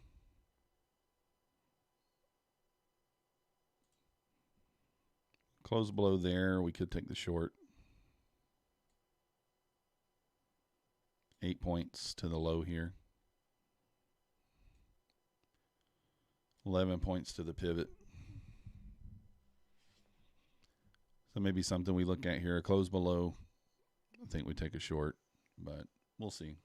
Close below there, we could take the short. 8 points to the low here. 11 points to the pivot. So maybe something we look at here. A close below. I think we take a short, but we'll see.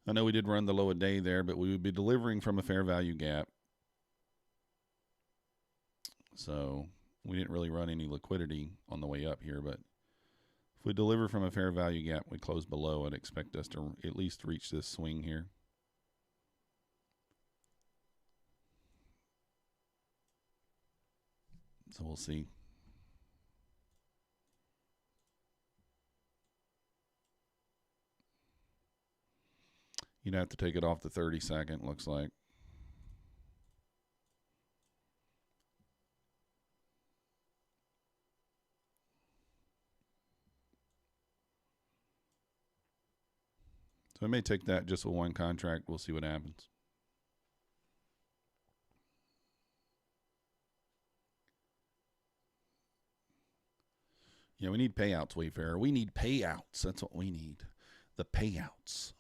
I know we did run the low a day there, but we would be delivering from a fair value gap. So we didn't really run any liquidity on the way up here, but if we deliver from a fair value gap, we close below, I'd expect us to at least reach this swing here. So we'll see. You'd have to take it off the 30-second, looks like. So I may take that just with one contract. We'll see what happens. Yeah, we need payouts, Wayfarer. We need payouts. That's what we need. The payouts.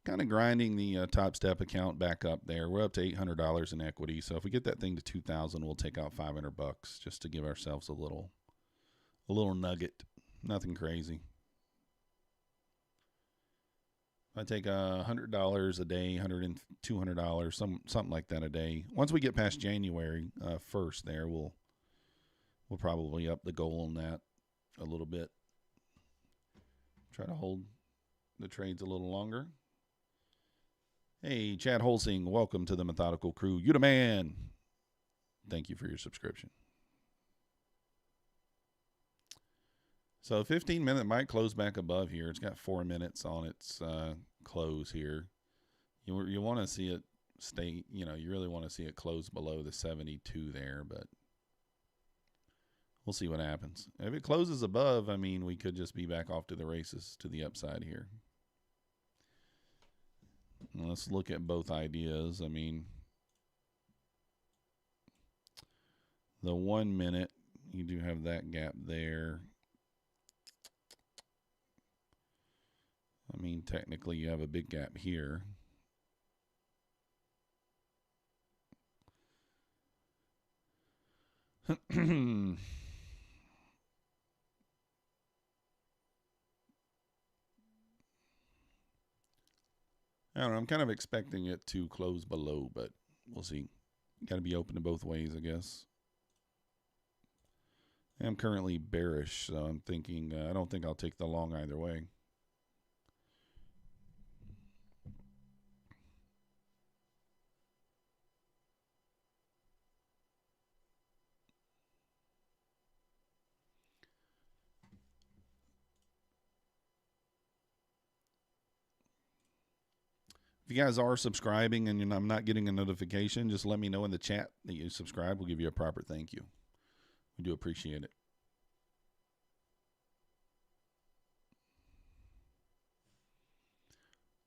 Kind of grinding the Topstep account back up there. We're up to $800 in equity. So if we get that thing to $2,000, we'll take out $500 just to give ourselves a little nugget. Nothing crazy. I take $100 a day, $200, something like that a day. Once we get past January 1st, there we'll probably up the goal on that a little bit. Try to hold the trades a little longer. Hey, Chad Holsing, welcome to the Methodical Crew. You the man. Thank you for your subscription. So 15-minute might close back above here. It's got 4 minutes on its close here. You want to see it stay, you really want to see it close below the 72 there, but we'll see what happens. If it closes above, I mean, we could just be back off to the races to the upside here. Let's look at both ideas. I mean, the 1 minute, you do have that gap there. I mean, technically you have a big gap here. I don't know. I'm kind of expecting it to close below, but we'll see. Got to be open to both ways, I guess. I'm currently bearish, so I'm thinking I don't think I'll take the long either way. If you guys are subscribing and I'm not getting a notification, just let me know in the chat that you subscribe. We'll give you a proper thank you. We do appreciate it.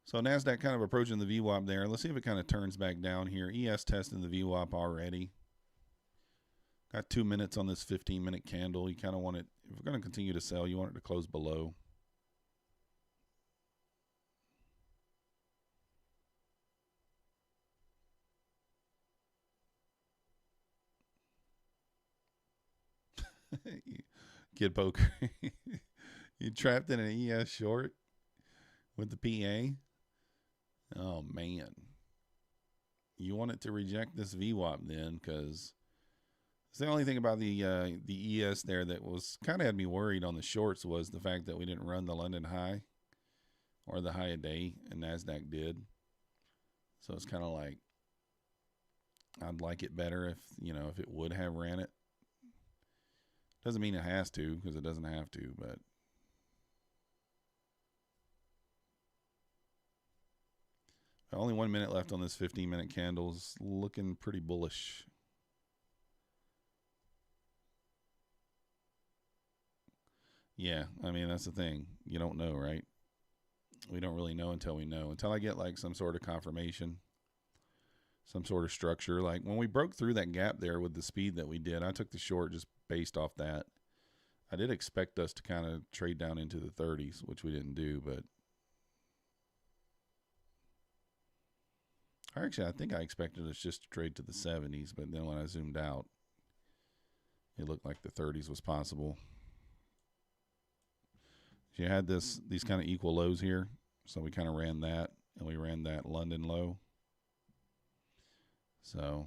So Nasdaq kind of approaching the VWAP there. Let's see if it kind of turns back down here. ES testing the VWAP already. Got 2 minutes on this 15-minute candle. You kind of want it, if we're going to continue to sell, you want it to close below. Kid poker. You trapped in an ES short with the PA. Oh, man. You want it to reject this VWAP then, because it's the only thing about the ES there that was kind of had me worried on the shorts was the fact that we didn't run the London high or the high a day, and Nasdaq did. So it's kind of like I'd like it better if, if it would have ran it. Doesn't mean it has to, because it doesn't have to, but only 1 minute left on this 15-minute candle is looking pretty bullish. Yeah, I mean, that's the thing. You don't know, right? We don't really know until we know. Until I get like some sort of confirmation, some sort of structure. Like when we broke through that gap there with the speed that we did, I took the short just based off that. I did expect us to kind of trade down into the 30s, which we didn't do, but actually I think I expected us just to trade to the 70s, but then when I zoomed out, it looked like the 30s was possible. You had these kind of equal lows here. So we kind of ran that, and we ran that London low. So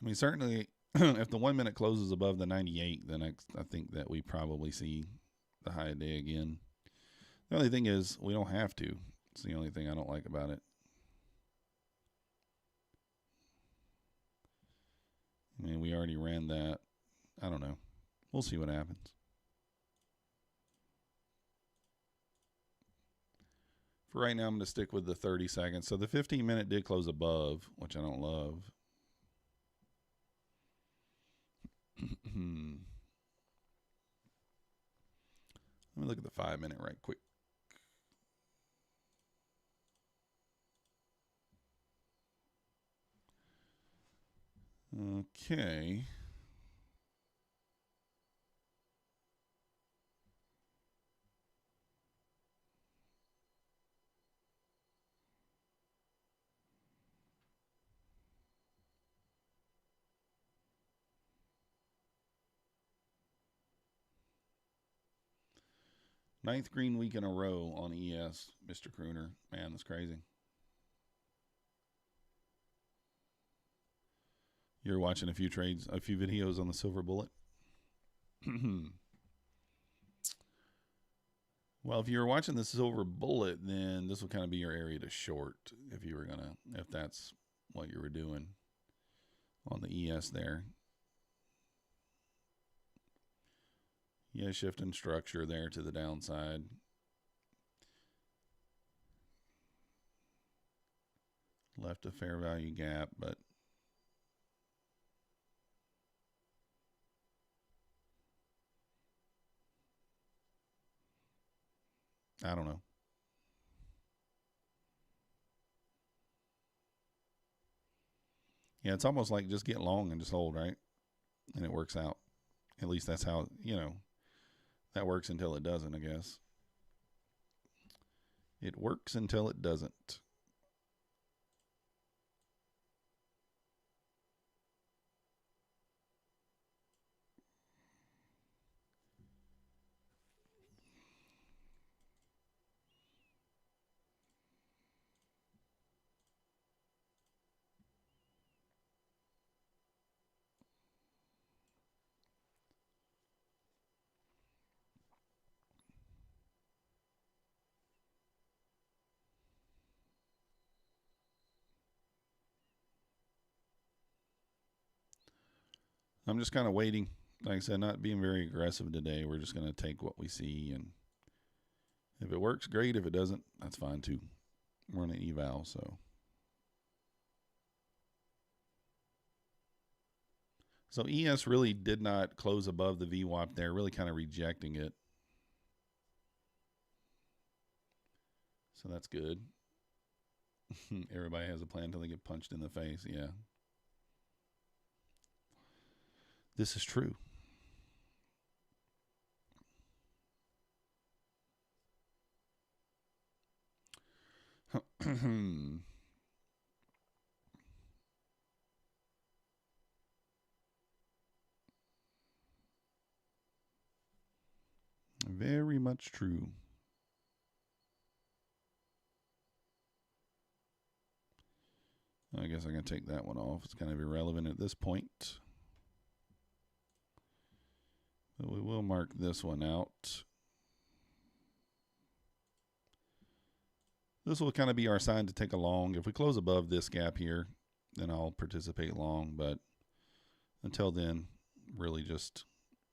I mean, certainly, if the 1 minute closes above the 98, then I think that we probably see the high day again. The only thing is, we don't have to. It's the only thing I don't like about it. I mean, we already ran that. I don't know. We'll see what happens. For right now, I'm going to stick with the 30 seconds. So the 15 minute did close above, which I don't love. Let me look at the 5 minute right quick. Okay. Ninth green week in a row on ES, Mr. Crooner. Man, that's crazy. You're watching a few trades, a few videos on the silver bullet. Well, if you were watching the silver bullet, then this will kind of be your area to short if you were gonna, if that's what you were doing on the ES there. Yeah, shifting structure there to the downside. Left a fair value gap, but I don't know. Yeah, it's almost like just get long and just hold, right? And it works out. At least that's how, that works until it doesn't, I guess. It works until it doesn't. I'm just kind of waiting. Like I said, not being very aggressive today. We're just going to take what we see, and if it works, great. If it doesn't, that's fine too. We're on an eval, so. So ES really did not close above the VWAP there, really kind of rejecting it. So that's good. Everybody has a plan until they get punched in the face. Yeah. This is true. Very much true. I guess I'm going to take that one off. It's kind of irrelevant at this point. But we will mark this one out. This will kind of be our sign to take a long. If we close above this gap here, then I'll participate long. But until then, really just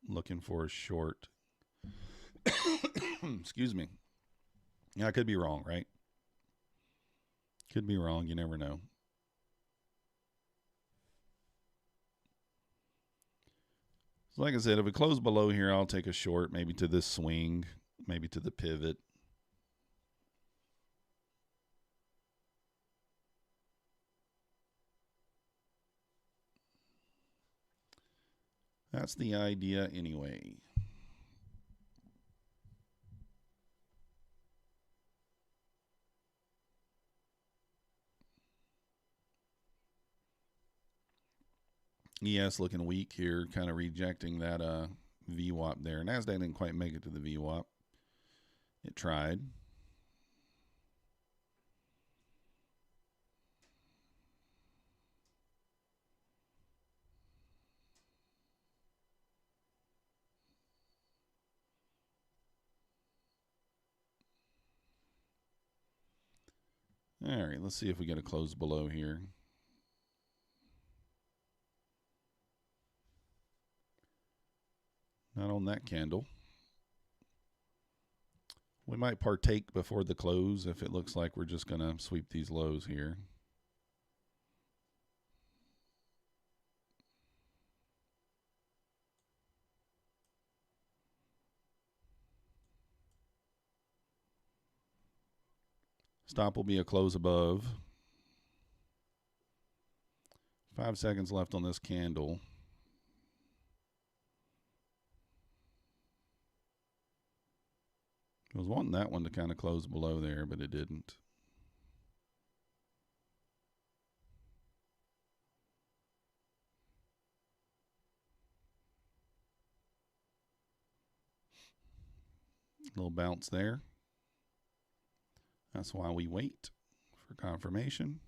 looking for a short. Excuse me. Yeah, I could be wrong, right? Could be wrong. You never know. So like I said, if we close below here, I'll take a short, maybe to this swing, maybe to the pivot. That's the idea anyway. ES looking weak here, kind of rejecting that VWAP there. Nasdaq didn't quite make it to the VWAP. It tried. All right, let's see if we get a close below here. Not on that candle. We might partake before the close if it looks like we're just going to sweep these lows here. Stop will be a close above. 5 seconds left on this candle. I was wanting that one to kind of close below there, but it didn't. Little bounce there. That's why we wait for confirmation.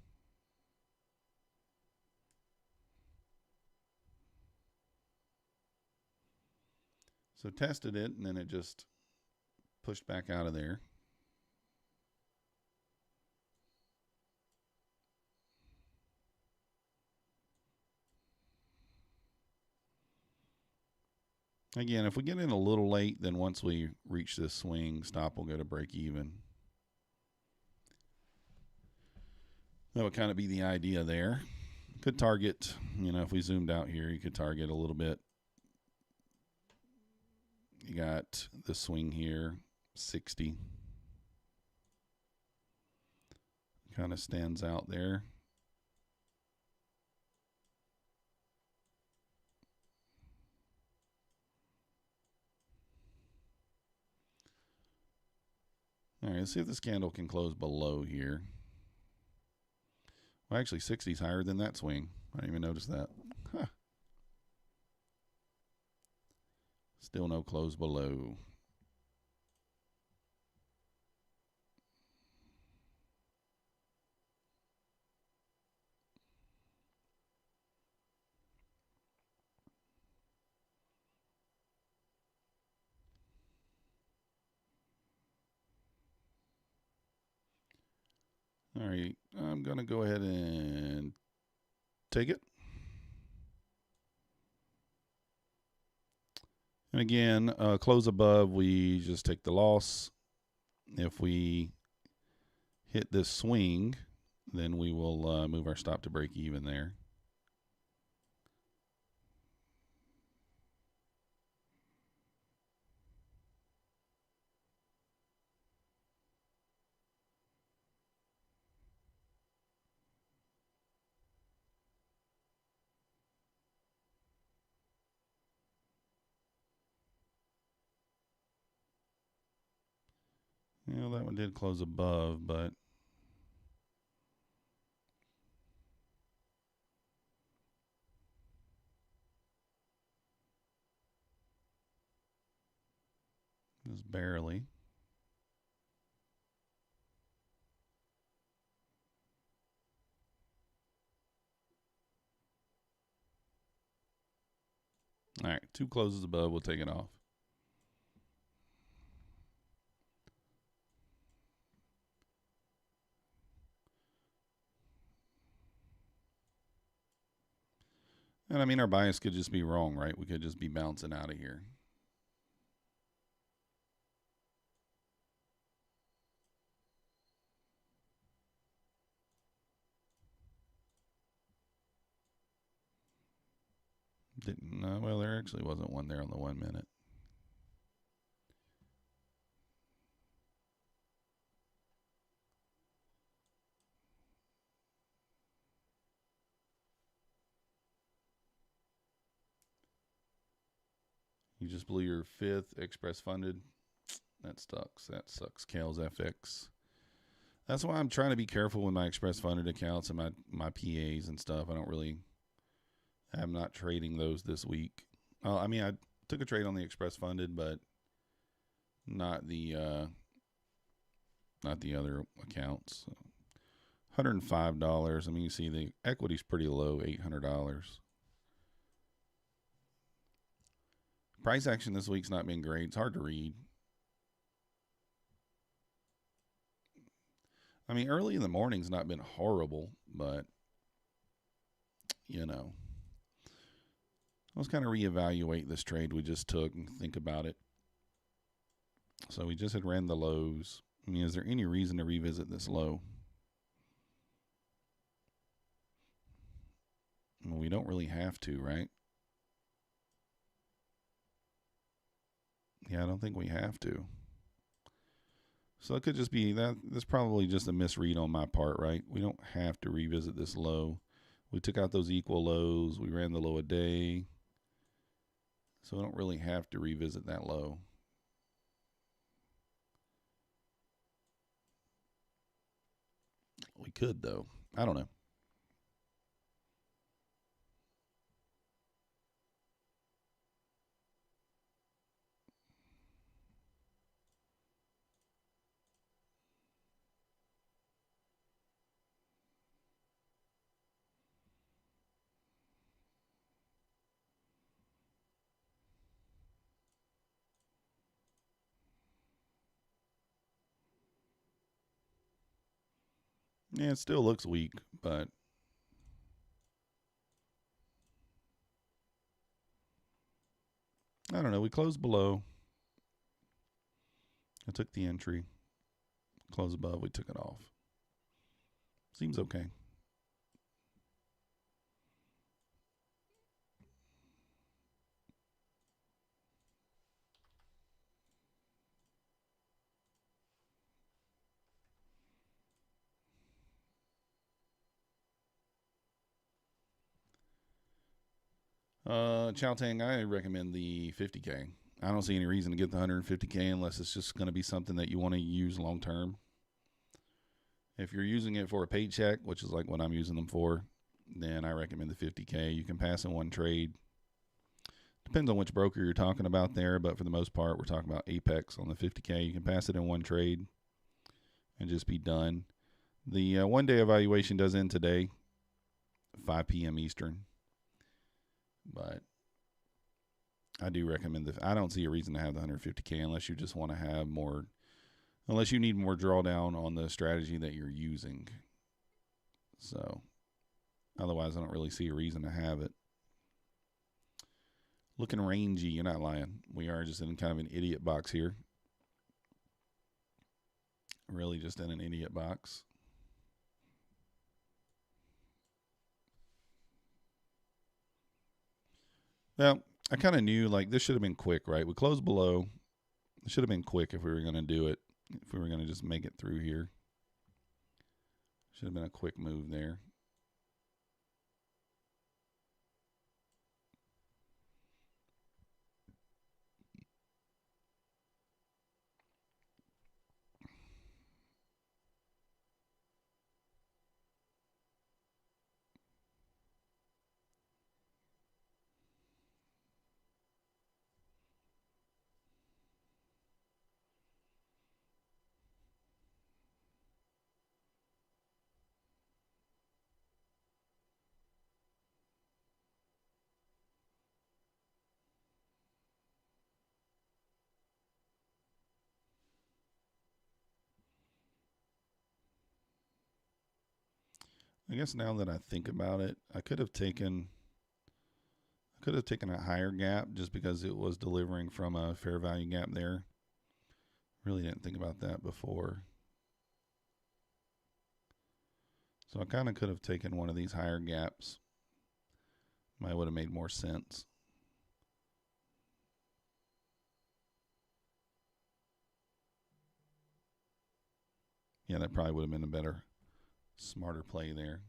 So tested it, and then it just pushed back out of there. Again, if we get in a little late, then once we reach this swing, stop will go to break even. That would kind of be the idea there. Could target, you know, if we zoomed out here, you could target a little bit. You got the swing here, 60. Kind of stands out there. All right, let's see if this candle can close below here. Well, actually, 60 is higher than that swing. I didn't even notice that. Huh. Still no close below. All right, I'm going to go ahead and take it. And again, close above, we just take the loss. If we hit this swing, then we will move our stop to break even there. You know, that one did close above, but just barely. All right, 2 closes above, we'll take it off. And I mean, our bias could just be wrong, right? We could just be bouncing out of here. Didn't, well, there actually wasn't one there on the 1 minute. You just blew your 5th express funded. That sucks. That sucks. Kales FX. That's why I'm trying to be careful with my express funded accounts and my PAs and stuff. I don't really I'm not trading those this week. I mean, I took a trade on the express funded, but not the other accounts. So $105. I mean, you see the equity's pretty low, $800. Price action this week's not been great. It's hard to read. I mean, early in the morning's not been horrible, but, you know, let's kind of reevaluate this trade we just took and think about it. So we just had ran the lows. I mean, is there any reason to revisit this low? Well, we don't really have to, right? Yeah, I don't think we have to. So it could just be that. That's probably just a misread on my part, right? We don't have to revisit this low. We took out those equal lows. We ran the low a day. So we don't really have to revisit that low. We could, though. I don't know. Yeah, it still looks weak, but I don't know. We closed below. I took the entry. Close above. We took it off. Seems okay. Chow Tang, I recommend the 50K. I don't see any reason to get the 150K unless it's just going to be something that you want to use long term. If you're using it for a paycheck, which is like what I'm using them for, then I recommend the 50K. You can pass in one trade. Depends on which broker you're talking about there, but for the most part, we're talking about APEX on the 50K. You can pass it in one trade and just be done. The one-day evaluation does end today, 5 p.m. Eastern. But I do recommend I don't see a reason to have the 150K unless you just want to have more, unless you need more drawdown on the strategy that you're using. So otherwise, I don't really see a reason to have it. Looking rangy, you're not lying. We are just in kind of an idiot box here. Really just in an idiot box. Well, I kind of knew like this should have been quick, right? We closed below. It should have been quick if we were going to do it. If we were going to just make it through here. Should have been a quick move there. I guess now that I think about it, I could have taken a higher gap just because it was delivering from a fair value gap there. Really didn't think about that before. So I kind of could have taken one of these higher gaps. Might would have made more sense. Yeah, that probably would have been a better, smarter play there.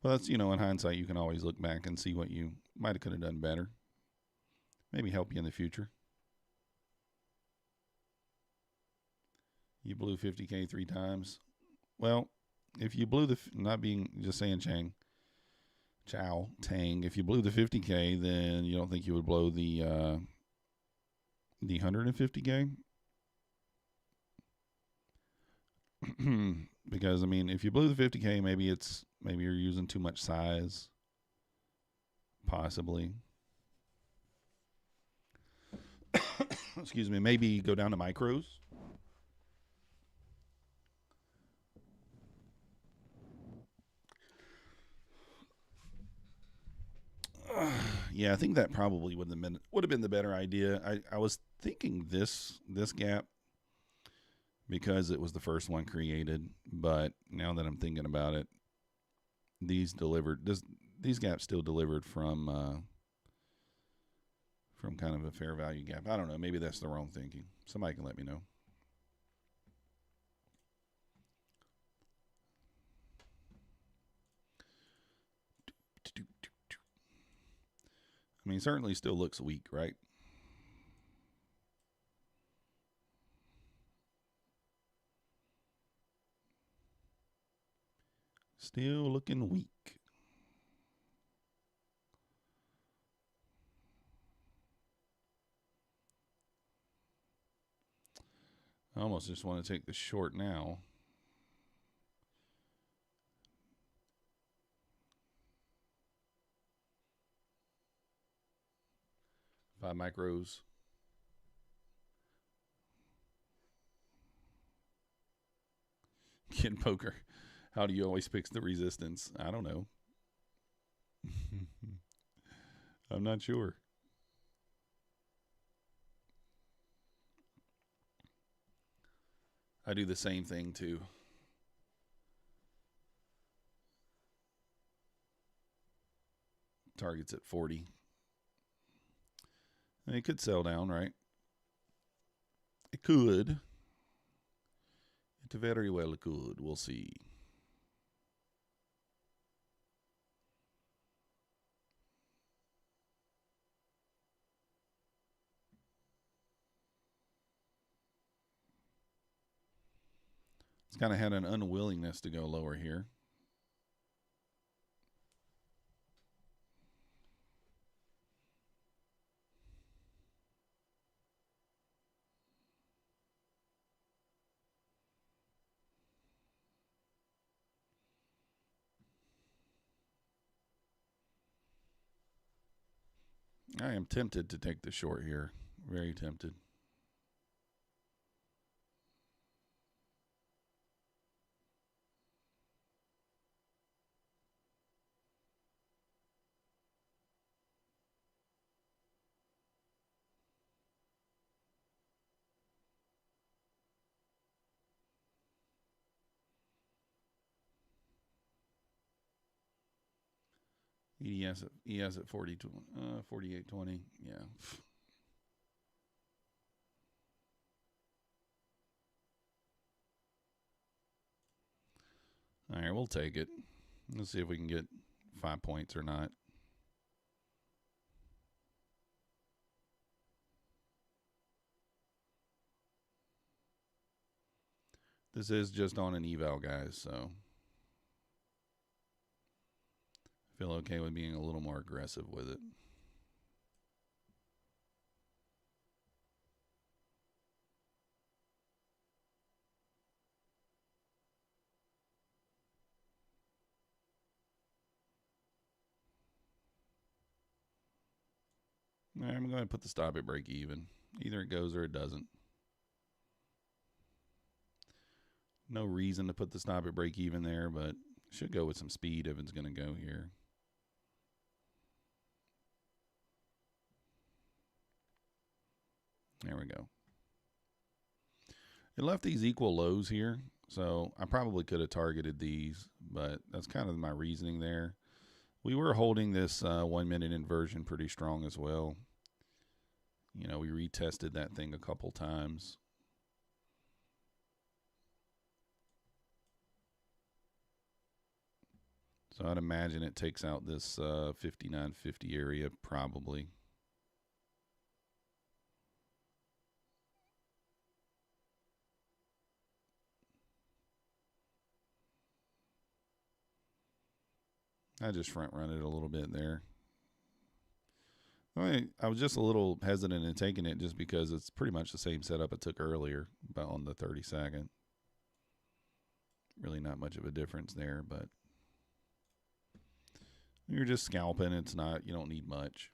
But that's, in hindsight, you can always look back and see what you might have could have done better. Maybe help you in the future. You blew 50K 3 times. Well, if you blew the, not being, just saying Chow Tang, if you blew the 50K, then you don't think you would blow the 150K? Because I mean, if you blew the 50K, maybe you're using too much size, possibly. Excuse me. Maybe go down to micros. Yeah, I think that probably would have been the better idea. I was thinking this gap because it was the first one created, but now that I'm thinking about it, these gaps still delivered from kind of a fair value gap. I don't know. Maybe that's the wrong thinking. Somebody can let me know. I mean, certainly still looks weak, right? Still looking weak. I almost just want to take the short now. 5 micros. Kid poker. How do you always pick the resistance? I don't know. I'm not sure. I do the same thing too. Target's at 40. And it could sell down, right? It could. It very well could. We'll see. It's kind of had an unwillingness to go lower here. I am tempted to take the short here. Very tempted. ES at 48.20. Yeah. All right, we'll take it. Let's see if we can get 5 points or not. This is just on an eval, guys, so I feel okay with being a little more aggressive with it. All right, I'm going to put the stop at break even. Either it goes or it doesn't. No reason to put the stop at break even there, but should go with some speed if it's going to go here. There we go. It left these equal lows here, so I probably could have targeted these, but that's kind of my reasoning there. We were holding this 1 minute inversion pretty strong as well. You know, we retested that thing a couple times. So I'd imagine it takes out this 59.50 area probably. I just front run it a little bit there. I was just a little hesitant in taking it just because it's pretty much the same setup I took earlier, about on the 32nd. Really not much of a difference there, but you're just scalping. It's not, you don't need much.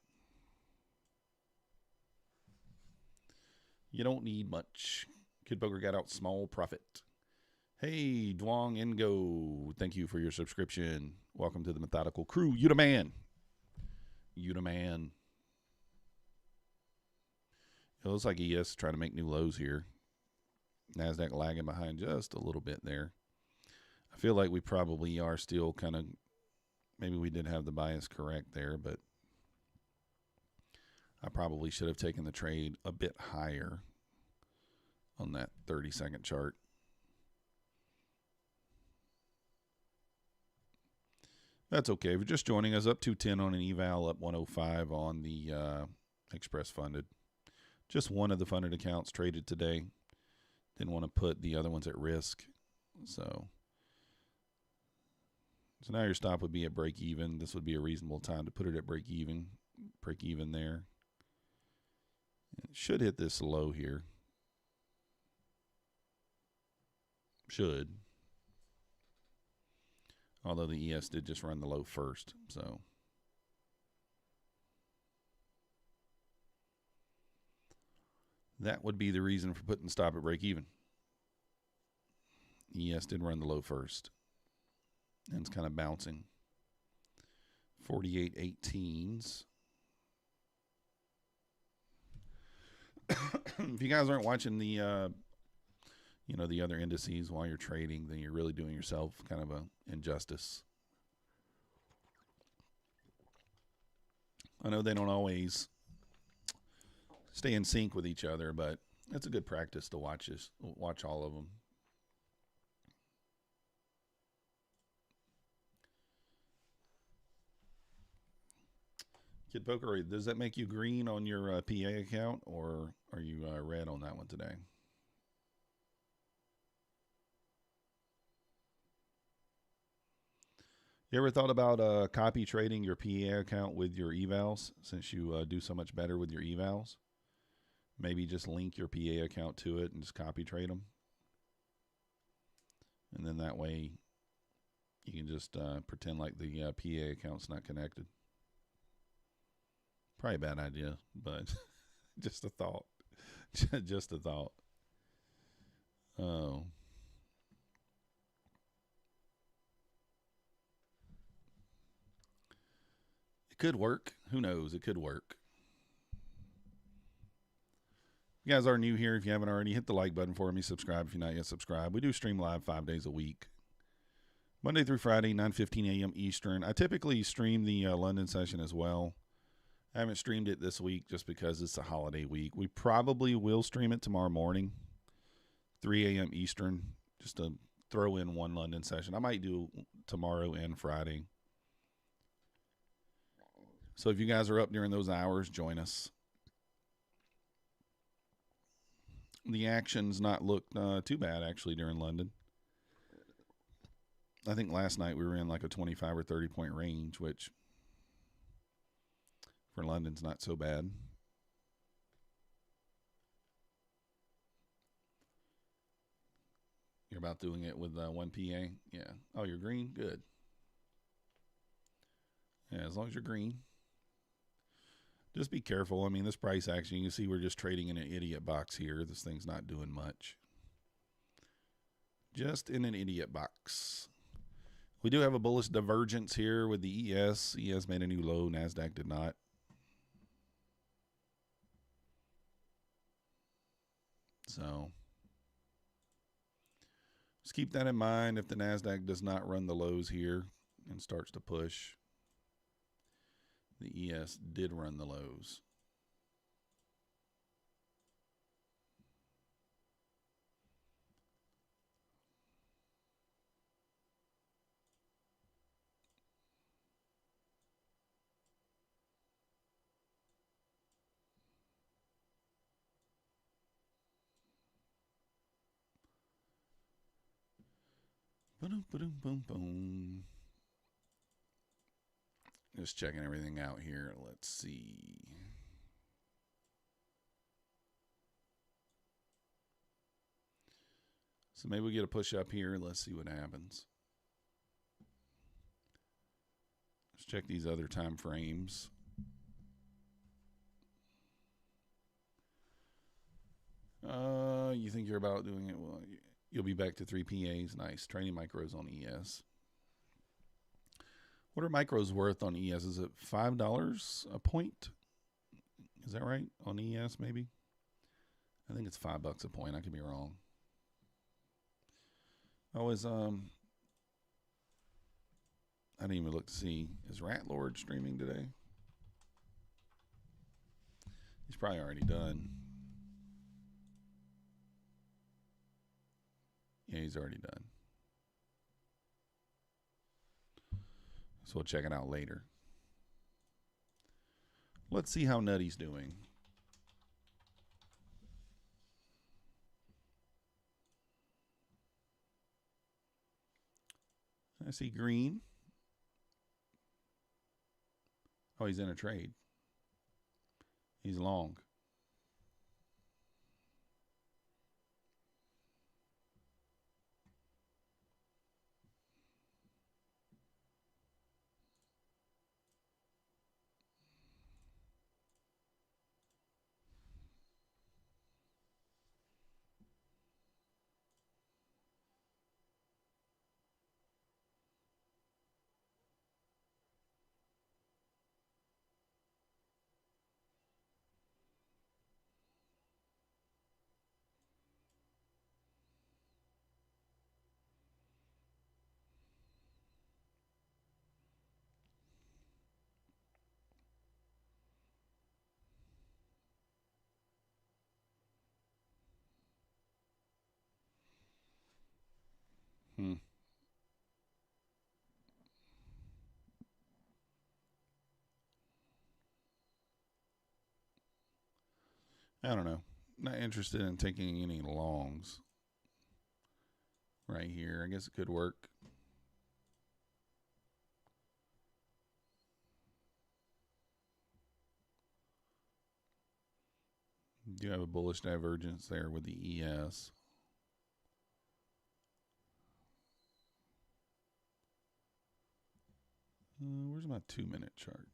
You don't need much. Kid Poker got out small profit. Hey, Dwong Ingo, thank you for your subscription. Welcome to the Methodical Crew. You the man. You the man. It looks like ES trying to make new lows here. Nasdaq lagging behind just a little bit there. I feel like we probably are still kind of, maybe we did have the bias correct there, but I probably should have taken the trade a bit higher on that 30-second chart. That's okay. If you're just joining us, up 210 on an eval, up 105 on the Express funded. Just one of the funded accounts traded today. Didn't want to put the other ones at risk. So now your stop would be at break even. This would be a reasonable time to put it at break even. Break even there. It should hit this low here. Should. Although the ES did just run the low first, so. That would be the reason for putting stop at break even. ES did run the low first. And it's kind of bouncing. 48.18s. If you guys aren't watching the the other indices while you're trading, then you're really doing yourself kind of an injustice. I know they don't always stay in sync with each other, but it's a good practice to watch all of them. Kid Poker, does that make you green on your PA account, or are you red on that one today? You ever thought about copy trading your PA account with your evals, since you do so much better with your evals? Maybe just link your PA account to it and just copy trade them. And then that way you can just pretend like the PA account's not connected. Probably a bad idea, but just a thought. Just a thought. Oh. It could work. Who knows? It could work. If you guys are new here, if you haven't already, hit the like button for me. Subscribe if you're not yet subscribed. We do stream live 5 days a week. Monday through Friday, 9:15 a.m. Eastern. I typically stream the London session as well. I haven't streamed it this week just because it's a holiday week. We probably will stream it tomorrow morning, 3 a.m. Eastern, just to throw in one London session. I might do tomorrow and Friday. So if you guys are up during those hours, join us. The action's not looked too bad, actually, during London. I think last night we were in like a 25 or 30 point range, which for London's not so bad. You're about doing it with 1 PA? Yeah. Oh, you're green? Good. Yeah, as long as you're green. Just be careful. I mean, this price action, you can see we're just trading in an idiot box here. This thing's not doing much. Just in an idiot box. We do have a bullish divergence here with the ES. ES made a new low. Nasdaq did not. So just keep that in mind if the Nasdaq does not run the lows here and starts to push. The ES did run the lows. Boom, boom, boom, boom. Just checking everything out here. Let's see. So maybe we get a push up here. Let's see what happens. Let's check these other time frames. You think you're about doing it? Well, you'll be back to 3 PAs. Nice. Trading micros on ES. What are micros worth on ES? Is it $5 a point? Is that right? On ES, maybe? I think it's $5 a point. I could be wrong. I didn't even look to see. Is Rat Lord streaming today? He's probably already done. Yeah, he's already done. So we'll check it out later. Let's see how Nutty's doing. I see green. Oh, he's in a trade. He's long. I don't know. Not interested in taking any longs right here. I guess it could work. Do have a bullish divergence there with the ES. Where's my 2-minute chart?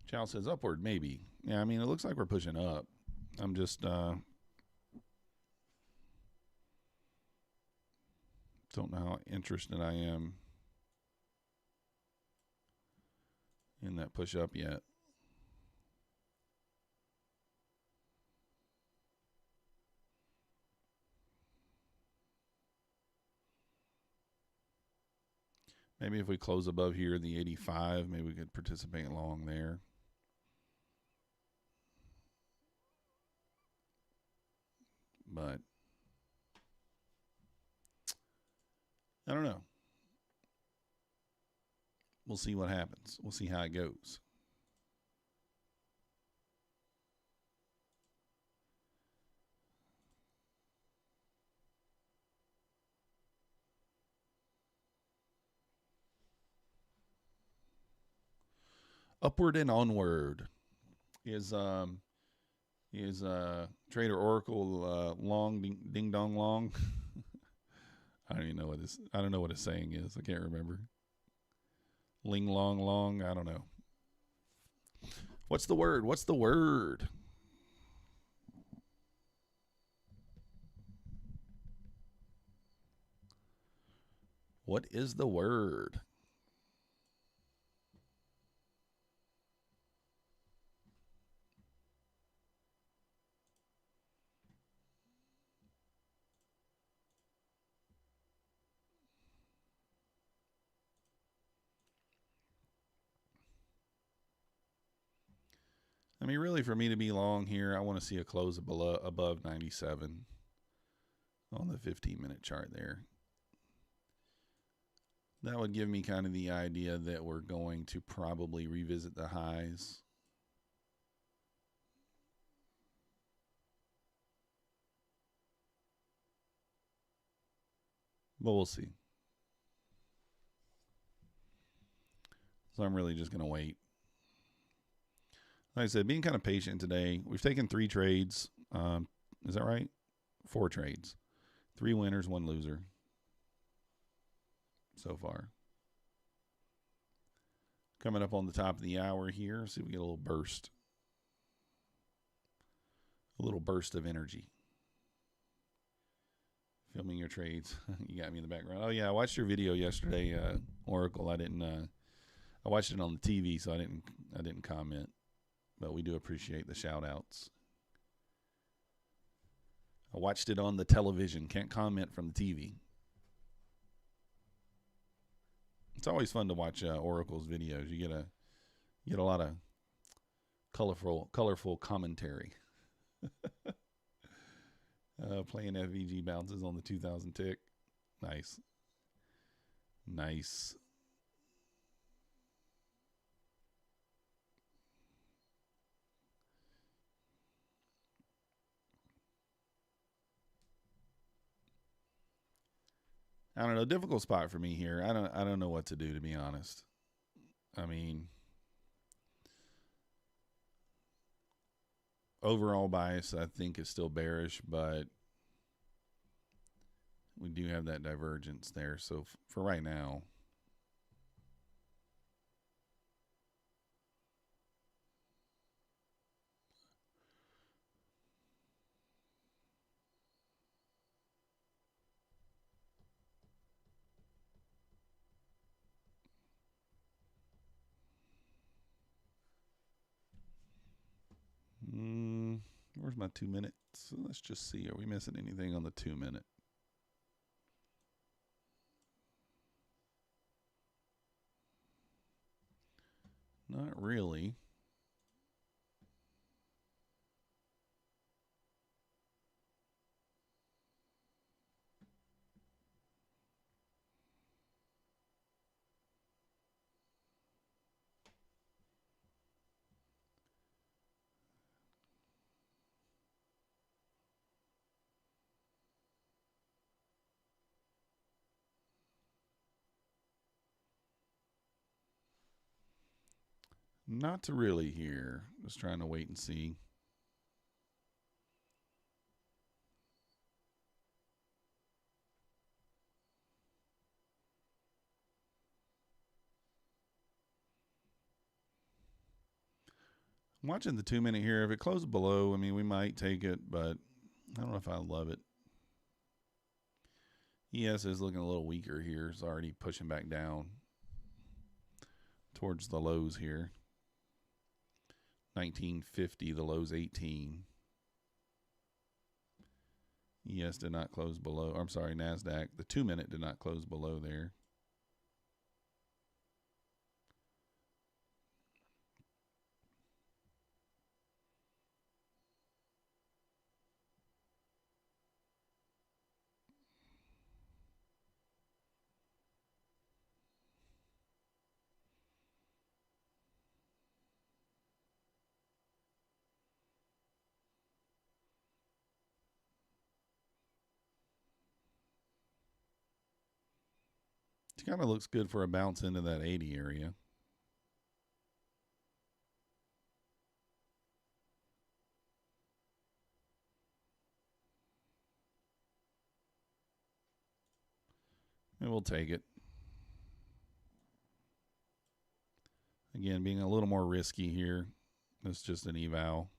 Chow says upward, maybe. Yeah, I mean, it looks like we're pushing up. I'm just don't know how interested I am in that push up yet. Maybe if we close above here, the 85, maybe we could participate along there. But I don't know. We'll see what happens. We'll see how it goes. Upward and onward is Trader Oracle long ding dong long. I don't even know what this. I don't know what his saying is. I can't remember. Ling long long. I don't know. What's the word? What's the word? What is the word? I mean, really, for me to be long here, I want to see a close above 97 on the 15-minute chart there. That would give me kind of the idea that we're going to probably revisit the highs. But we'll see. So I'm really just going to wait. Like I said, being kind of patient today. We've taken 3 trades. Is that right? 4 trades. 3 winners, 1 loser so far. Coming up on the top of the hour here. See if we get a little burst. A little burst of energy. Filming your trades. You got me in the background. Oh, yeah. I watched your video yesterday, Oracle. I watched it on the TV, so I didn't comment. But we do appreciate the shout-outs. I watched it on the television. Can't comment from the TV. It's always fun to watch Oracle's videos. You get a lot of colorful commentary. Playing FVG bounces on the 2000 tick. Nice. Nice. I don't know. Difficult spot for me here. I don't know what to do, to be honest. I mean, overall bias, I think, is still bearish, but we do have that divergence there. So for right now, where's my 2 minutes? So let's just see. Are we missing anything on the 2 minute? Not really. Not to really here. Just trying to wait and see. I'm watching the 2 minute here. If it closes below, I mean, we might take it, but I don't know if I love it. ES is looking a little weaker here. It's already pushing back down towards the lows here. 1950, the low's 18. ES did not close below. I'm sorry, Nasdaq. The 2 minute did not close below there. It kind of looks good for a bounce into that 80 area. And we'll take it. Again, being a little more risky here. It's just an eval.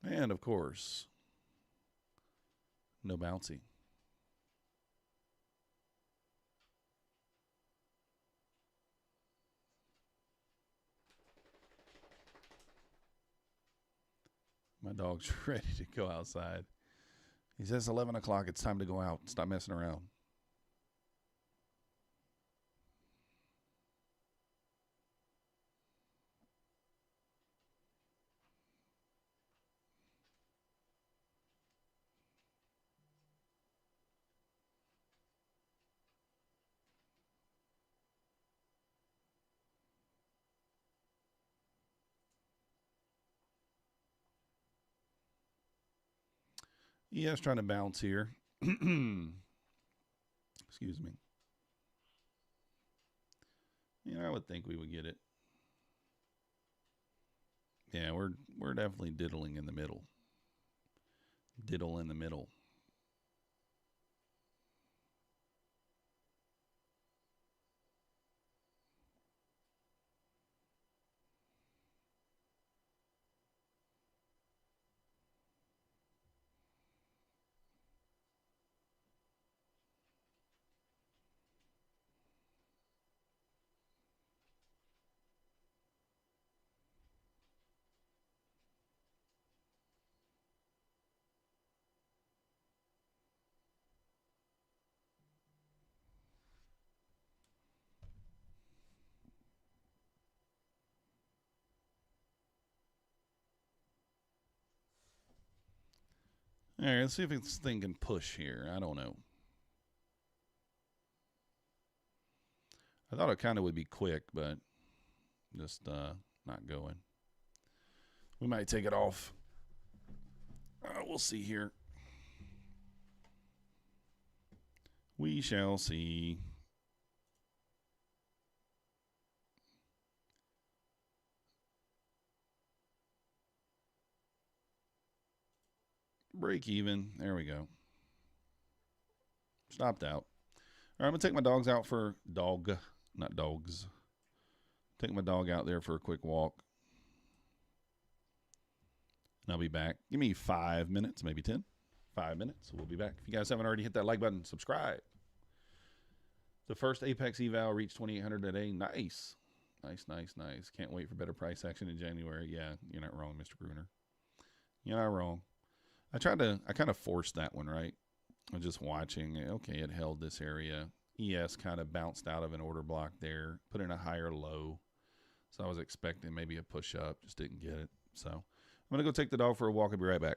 And, of course, no bouncy. dog's ready to go outside. He says 11 o'clock. It's time to go out. Stop messing around. Yeah, it's trying to bounce here. Excuse me. Yeah, I would think we would get it. Yeah, we're definitely diddling in the middle. Diddle in the middle. All right, let's see if this thing can push here. I don't know. I thought it kind of would be quick, but just not going. We might take it off. We'll see here. We shall see. Break even. There we go. Stopped out. All right, I'm going to take my dogs out for not dogs. Take my dog out there for a quick walk. And I'll be back. Give me 5 minutes, maybe 10. 5 minutes. We'll be back. If you guys haven't already hit that like button, subscribe. The first Apex eval reached 2,800 today. Nice. Nice. Can't wait for better price action in January. Yeah, you're not wrong, Mr. Gruner. You're not wrong. I kind of forced that one, right? I'm just watching. Okay, it held this area. ES kind of bounced out of an order block there, put in a higher low. So I was expecting maybe a push up, just didn't get it. So I'm going to go take the dog for a walk. I'll be right back.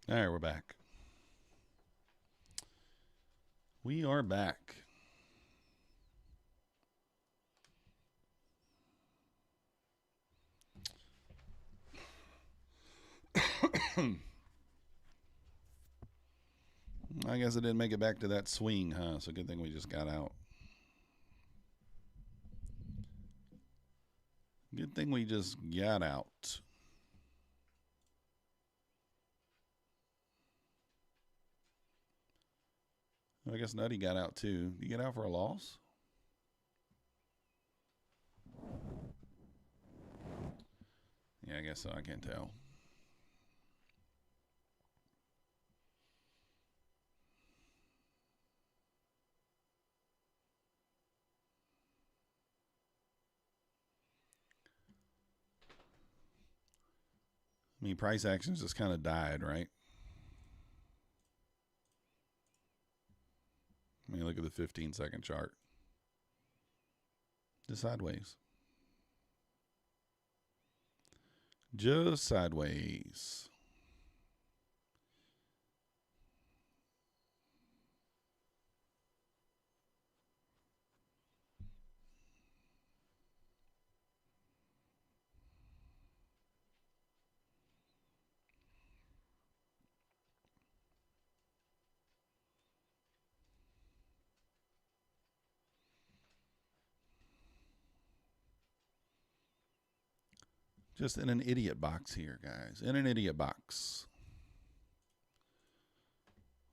All right, we're back. We are back. I guess I didn't make it back to that swing, huh? So good thing we just got out. Good thing we just got out. I guess Nutty got out too. You get out for a loss? Yeah, I guess so. I can't tell. I mean, price actions just kind of died, right? I mean, look at the 15-second chart. Just sideways. Just sideways. Just in an idiot box here, guys. In an idiot box.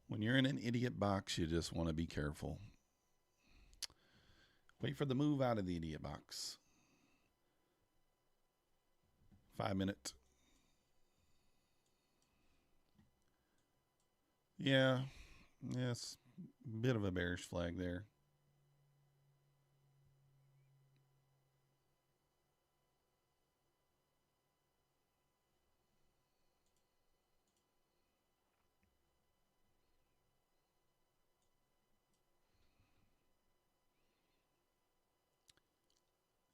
When you're in an idiot box, you just want to be careful. Wait for the move out of the idiot box. 5 minute. Yeah. Yes. Bit of a bearish flag there.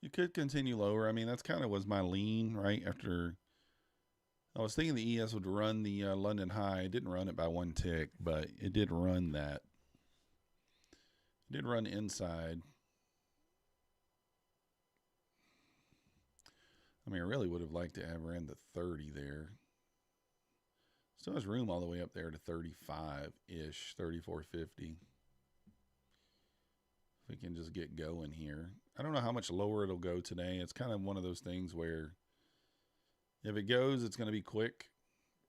You could continue lower. I mean, that's kind of was my lean, right? After I was thinking the ES would run the London high. It didn't run it by 1 tick, but it did run that. It did run inside. I mean, I really would have liked to have ran the 30 there. Still has room all the way up there to 35-ish, 34.50. If we can just get going here. I don't know how much lower it'll go today. It's kind of one of those things where if it goes, it's going to be quick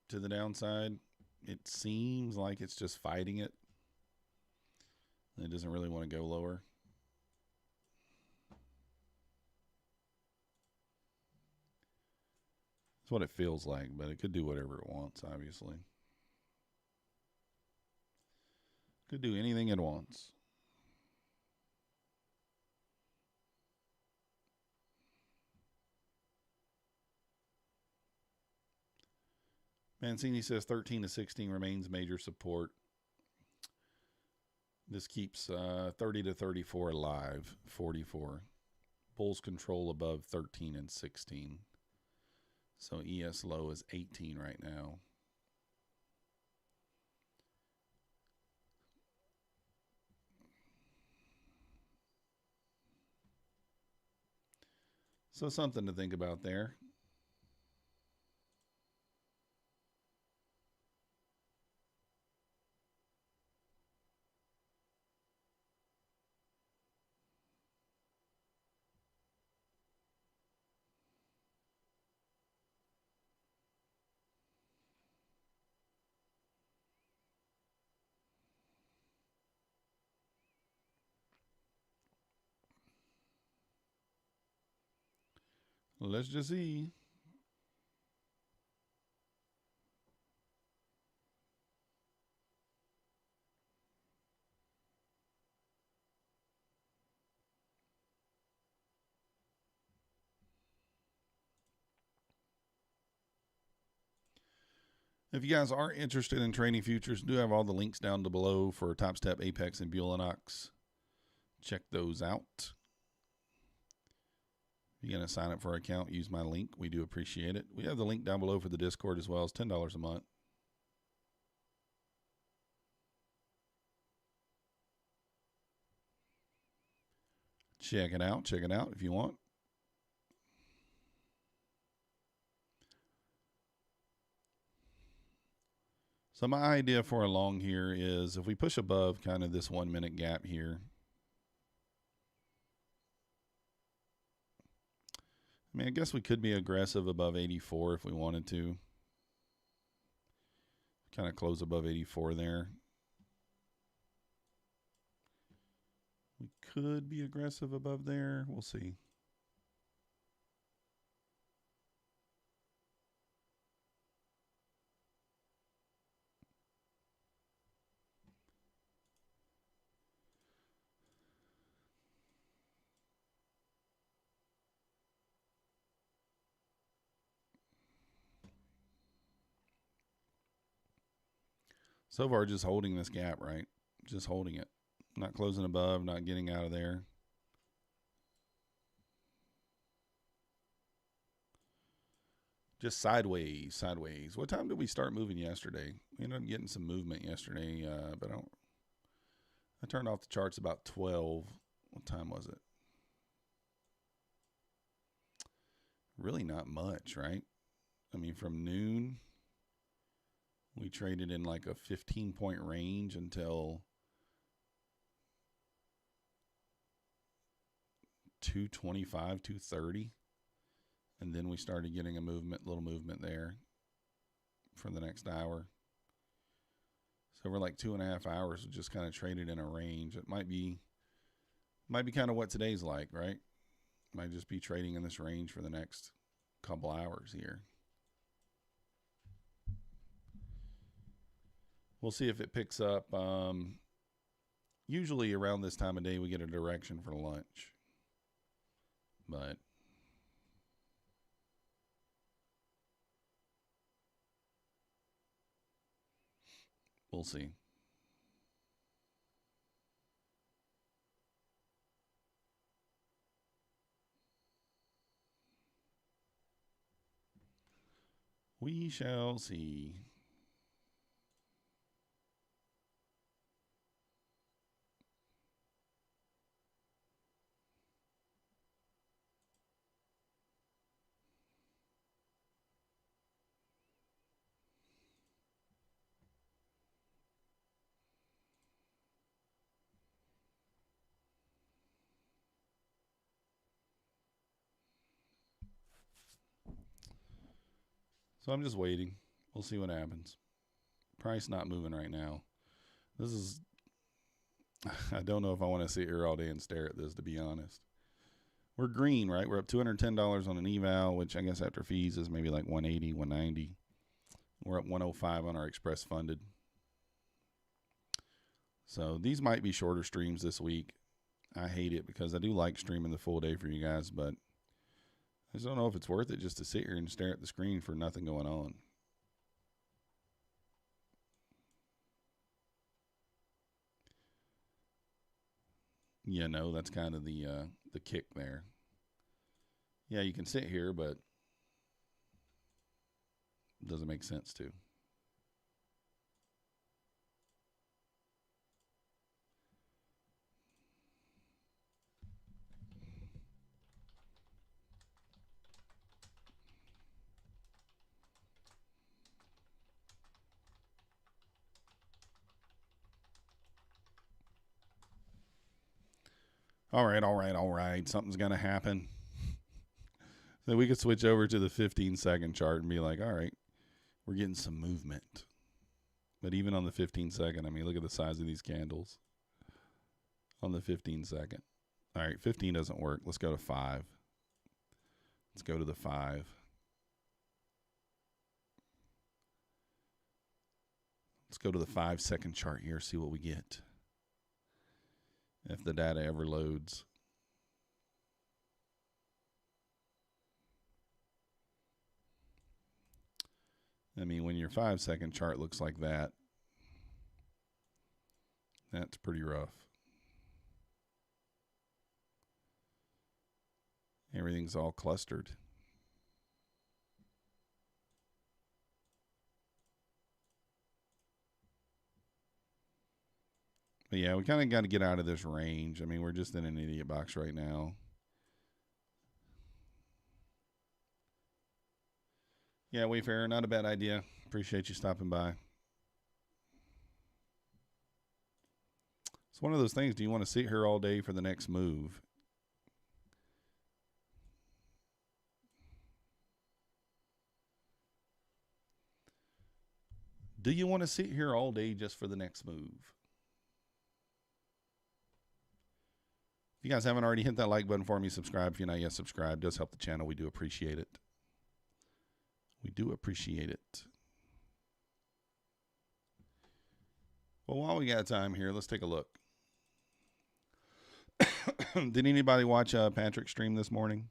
to the downside. It seems like it's just fighting it. It doesn't really want to go lower. That's what it feels like, but it could do whatever it wants, obviously. Could do anything it wants. Mancini says 13 to 16 remains major support. This keeps 30 to 34 alive, 44. Bulls control above 13 and 16. So ES low is 18 right now. So something to think about there. Let's just see. If you guys are interested in trading futures, do have all the links down below for Topstep, APEX, and Bulenox. Check those out. If you're going to sign up for our account, use my link. We do appreciate it. We have the link down below for the Discord as well. It's $10 a month. Check it out if you want. So my idea for a long here is if we push above kind of this 1 minute gap here, I mean, I guess we could be aggressive above 84 if we wanted to. Kind of close above 84 there. We could be aggressive above there. We'll see. So far, just holding this gap, right? Just holding it. Not closing above, not getting out of there. Just sideways, sideways. What time did we start moving yesterday? We ended up getting some movement yesterday, but I turned off the charts about 12. What time was it? Really not much, right? I mean, from noon, we traded in like a 15-point range until 225, 230. And then we started getting a little movement there for the next hour. So we're like 2.5 hours just kind of traded in a range. It might be kind of what today's like, right? Might just be trading in this range for the next couple hours here. We'll see if it picks up. Usually around this time of day, we get a direction for lunch. But we'll see. We shall see. So I'm just waiting. We'll see what happens. Price not moving right now. This is, I don't know if I want to sit here all day and stare at this, to be honest. We're green, right? We're up $210 on an eval, which I guess after fees is maybe like 180, 190. We're up 105 on our express funded. So these might be shorter streams this week. I hate it because I do like streaming the full day for you guys, but I just don't know if it's worth it just to sit here and stare at the screen for nothing going on. You know, that's kind of the kick there. Yeah, you can sit here, but it doesn't make sense to. All right. Something's going to happen. So we could switch over to the 15-second chart and be like, all right, we're getting some movement. But even on the 15-second, I mean, look at the size of these candles on the 15-second. All right, 15 doesn't work. Let's go to 5. Let's go to the 5. Let's go to the 5-second chart here, see what we get. If the data ever loads. I mean, when your 5-second chart looks like that, that's pretty rough. Everything's all clustered. But yeah, we kind of got to get out of this range. I mean, we're just in an idiot box right now. Yeah, Wayfarer, not a bad idea. Appreciate you stopping by. It's one of those things. Do you want to sit here all day for the next move? Do you want to sit here all day just for the next move? If you guys haven't already, hit that like button for me. Subscribe if you're not yet subscribed. It does help the channel. We do appreciate it. We do appreciate it. Well, while we got time here, let's take a look. Did anybody watch Patrick's stream this morning?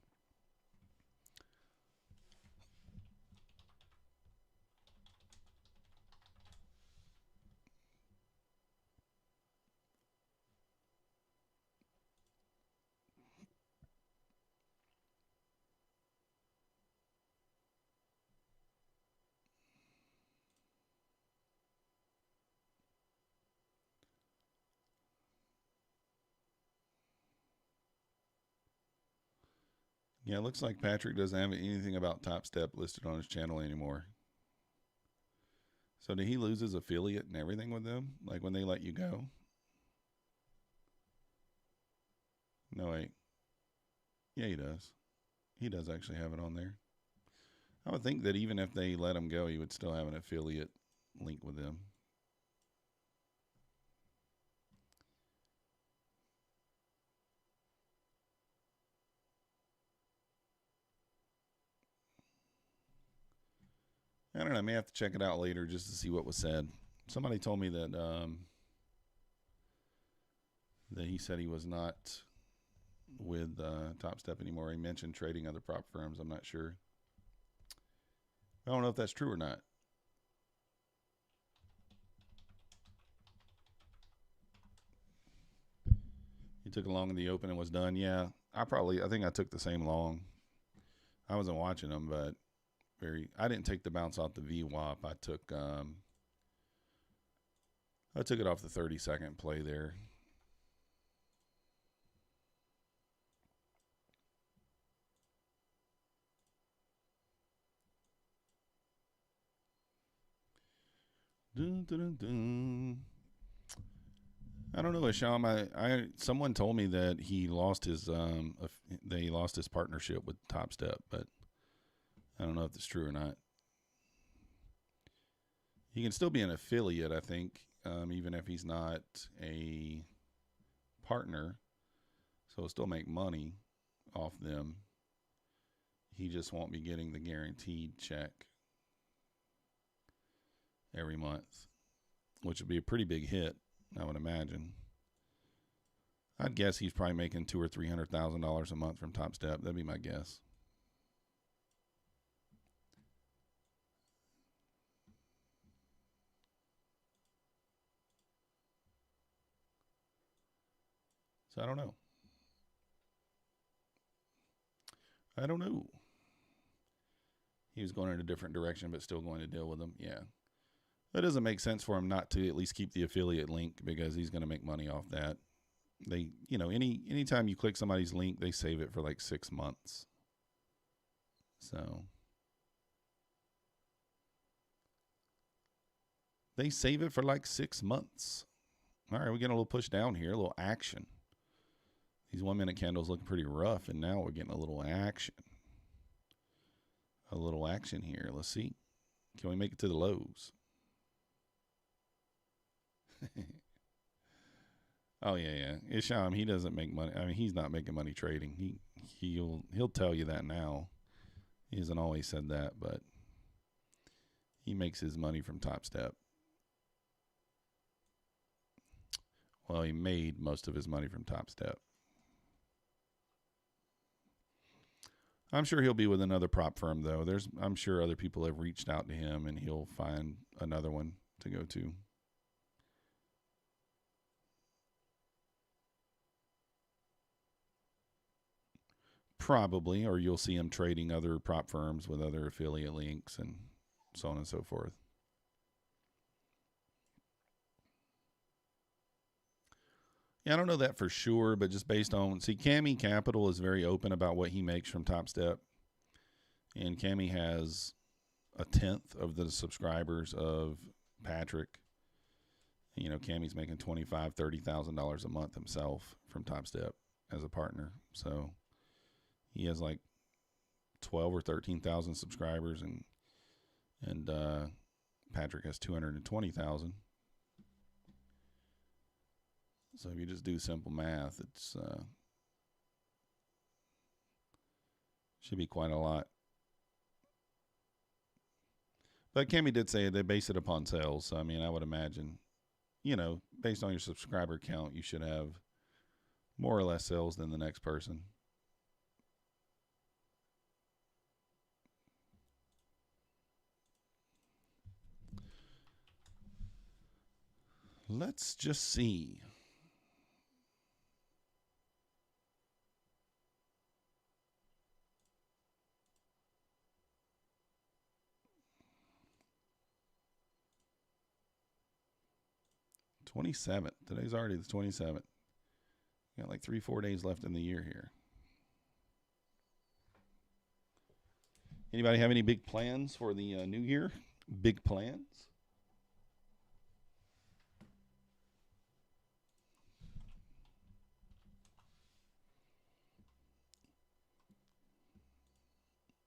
Yeah, it looks like Patrick doesn't have anything about Topstep listed on his channel anymore. So did he lose his affiliate and everything with them? Like when they let you go? No, wait. Yeah, he does. He does actually have it on there. I would think that even if they let him go, he would still have an affiliate link with them. I don't know. I may have to check it out later just to see what was said. Somebody told me that that he said he was not with Topstep anymore. He mentioned trading other prop firms. I'm not sure. I don't know if that's true or not. He took a long in the open and was done. Yeah, I think I took the same long. I wasn't watching them, but I didn't take the bounce off the VWAP. I took it off the 30-second play there. Dun, dun, dun, dun. I don't know, Isham. Someone told me that he lost his they lost his partnership with Topstep, but I don't know if it's true or not. He can still be an affiliate, I think, even if he's not a partner. So he'll still make money off them. He just won't be getting the guaranteed check every month, which would be a pretty big hit, I would imagine. I'd guess he's probably making $200,000 or $300,000 a month from Topstep. That'd be my guess. So I don't know. He was going in a different direction, but still going to deal with them. Yeah. That doesn't make sense for him not to at least keep the affiliate link because he's going to make money off that. They, anytime you click somebody's link, they save it for like 6 months. So they save it for like 6 months. All right, we're getting a little push down here, a little action. These 1 minute candles looking pretty rough, and now we're getting a little action. A little action here. Let's see. Can we make it to the lows? Oh yeah. Isham, he doesn't make money. I mean, he's not making money trading. He'll tell you that now. He hasn't always said that, but he makes his money from Topstep. Well, he made most of his money from Topstep. I'm sure he'll be with another prop firm, though. I'm sure other people have reached out to him, and he'll find another one to go to. Probably, or you'll see him trading other prop firms with other affiliate links and so on and so forth. Yeah, I don't know that for sure, but just based on, see, Cami Capital is very open about what he makes from Topstep. And Cami has a tenth of the subscribers of Patrick. You know, Cami's making $25,000, $30,000 a month himself from Topstep as a partner. So he has like 12 or 13,000 subscribers, and Patrick has 220,000. So if you just do simple math, it's should be quite a lot. But Cami did say they base it upon sales. So I mean, I would imagine, you know, based on your subscriber count, you should have more or less sales than the next person. Let's just see. '27th. Today's already the 27th. Got like 3-4 days left in the year here. Anybody have any big plans for the new year? Big plans?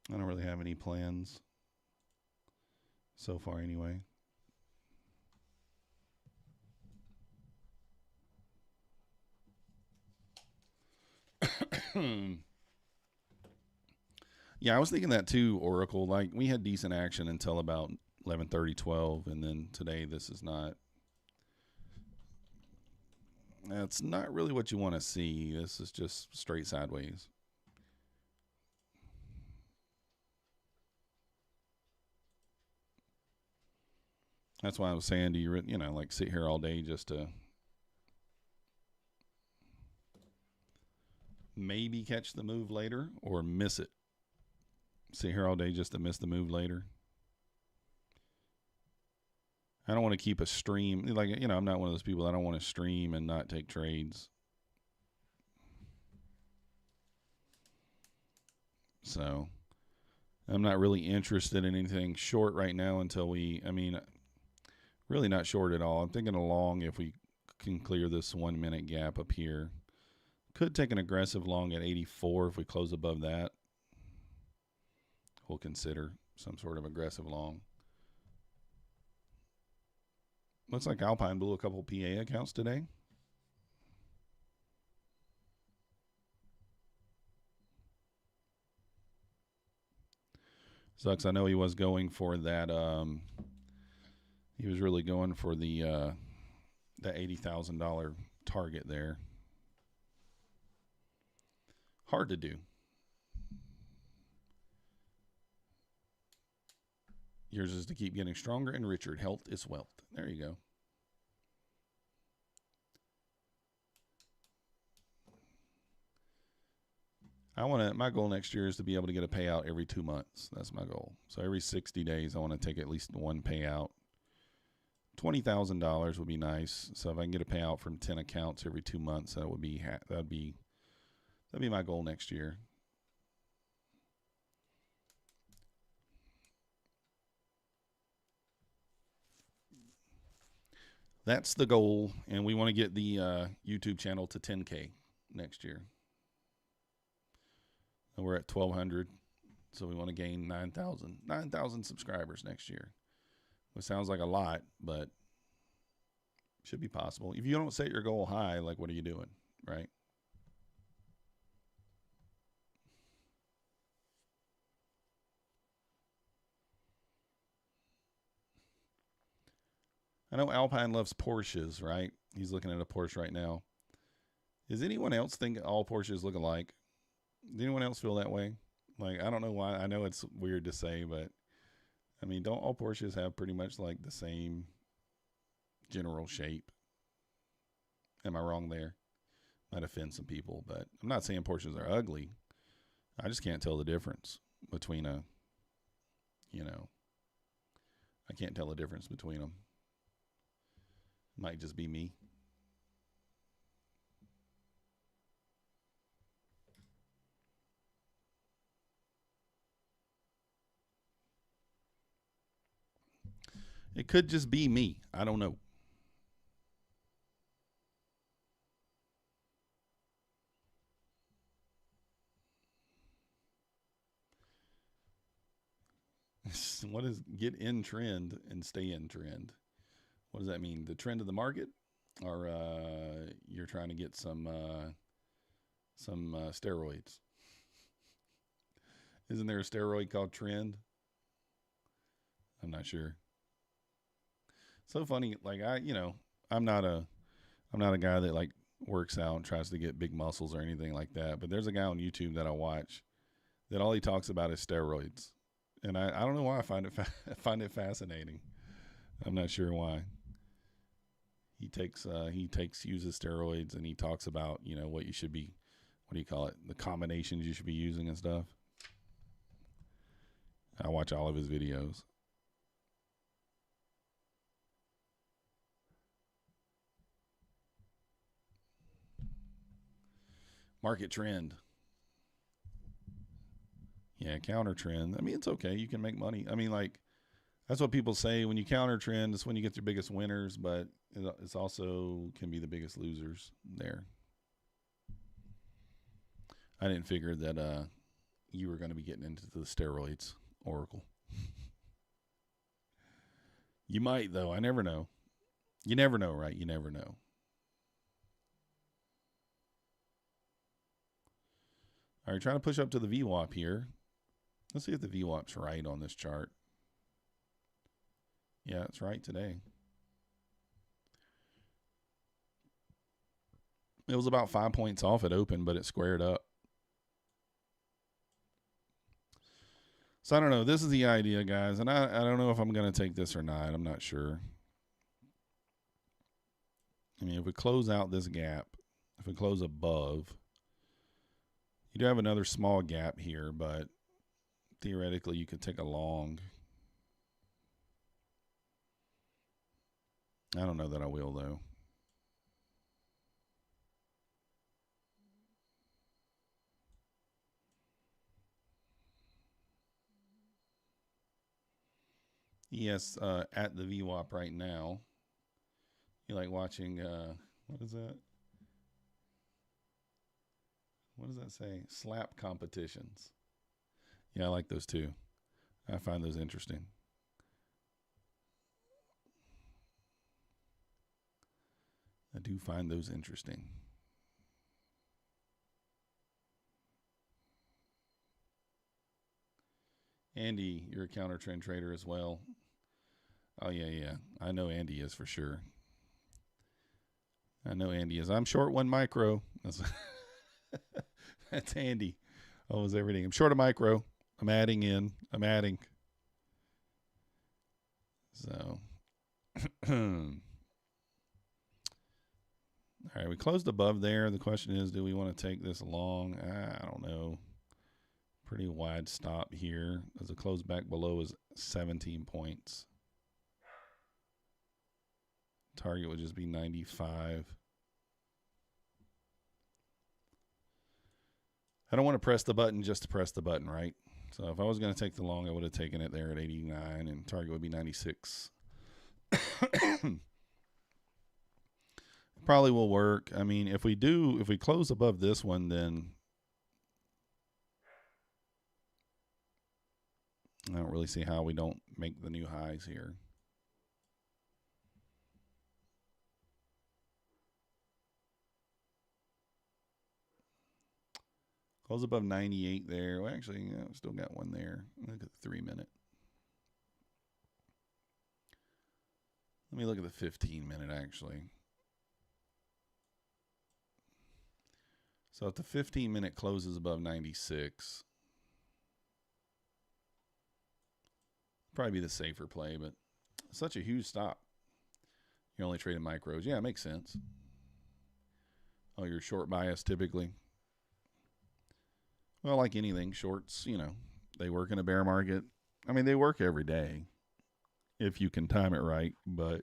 I don't really have any plans so far anyway. Yeah, I was thinking that too, Oracle. Like, we had decent action until about 11:30, 12, and then today this is not. That's not really what you want to see. This is just straight sideways. That's why I was saying, do you, like sit here all day just to maybe catch the move later or miss it? Sit here all day just to miss the move later. I don't want to keep a stream. Like, I'm not one of those people. I don't want to stream and not take trades. So I'm not really interested in anything short right now until really not short at all. I'm thinking a long if we can clear this 1 minute gap up here. Could take an aggressive long at 84 if we close above that. We'll consider some sort of aggressive long. Looks like Alpine blew a couple PA accounts today. Sucks. I know he was going for that. He was really going for the $80,000 target there. Hard to do. Yours is to keep getting stronger and richer. Health is wealth. There you go. My goal next year is to be able to get a payout every 2 months. That's my goal. So every 60 days, I want to take at least one payout. $20,000 would be nice. So if I can get a payout from 10 accounts every 2 months, that'd be my goal next year. That's the goal, and we want to get the YouTube channel to 10K next year. And we're at 1,200, so we want to gain 9,000 subscribers next year. It sounds like a lot, but should be possible. If you don't set your goal high, like, what are you doing, right? I know Alpine loves Porsches, right? He's looking at a Porsche right now. Does anyone else think all Porsches look alike? Does anyone else feel that way? Like, I don't know why. I know it's weird to say, but I mean, don't all Porsches have pretty much like the same general shape? Am I wrong there? Might offend some people, but I'm not saying Porsches are ugly. I just can't tell the difference between I can't tell the difference between them. Might just be me. It could just be me. I don't know. What is get in trend and stay in trend? What does that mean? The trend of the market, or you're trying to get some steroids? Isn't there a steroid called trend? I'm not sure. So funny. Like I'm not a guy that like works out and tries to get big muscles or anything like that. But there's a guy on YouTube that I watch that all he talks about is steroids, and I don't know why I find it find it fascinating. I'm not sure why. Uses steroids, and he talks about what you should be, what do you call it, the combinations you should be using and stuff. I watch all of his videos. Market trend. Yeah, counter trend. I mean, it's okay. You can make money. I mean, like, that's what people say. When you counter trend, it's when you get your biggest winners, but it's also can be the biggest losers there. I didn't figure that you were going to be getting into the steroids, Oracle. You might, though. I never know. You never know, right? You never know. All right, trying to push up to the VWAP here. Let's see if the VWAP's right on this chart. Yeah, it's right today. It was about 5 points off at open, but it squared up. So I don't know. This is the idea, guys. And I don't know if I'm going to take this or not. I'm not sure. I mean, if we close out this gap, if we close above, you do have another small gap here, but theoretically you could take a long. I don't know that I will, though. Yes, at the VWAP right now. You like watching, what is that? What does that say? Slap competitions. Yeah, I like those too. I find those interesting. I do find those interesting. Andy, you're a counter trend trader as well. Oh, yeah. I know Andy is for sure. I know Andy is. I'm short one micro. That's Andy. Almost everything. I'm short a micro. I'm adding. So, all right, we closed above there. The question is, do we want to take this long? I don't know. Pretty wide stop here. As the close back below is 17 points. Target would just be 95. I don't want to press the button just to press the button, right? So if I was going to take the long, I would have taken it there at 89, and target would be 96. Probably will work. I mean, if we close above this one, then I don't really see how we don't make the new highs here. Close above 98 there. Well, actually, yeah, still got one there. Look at the 3 minute. Let me look at the 15 minute, actually. So if the 15 minute closes above 96, probably be the safer play, but such a huge stop. You're only trading micros. Yeah, it makes sense. Oh, you're short bias typically. Well, like anything, shorts, they work in a bear market. I mean, they work every day if you can time it right, but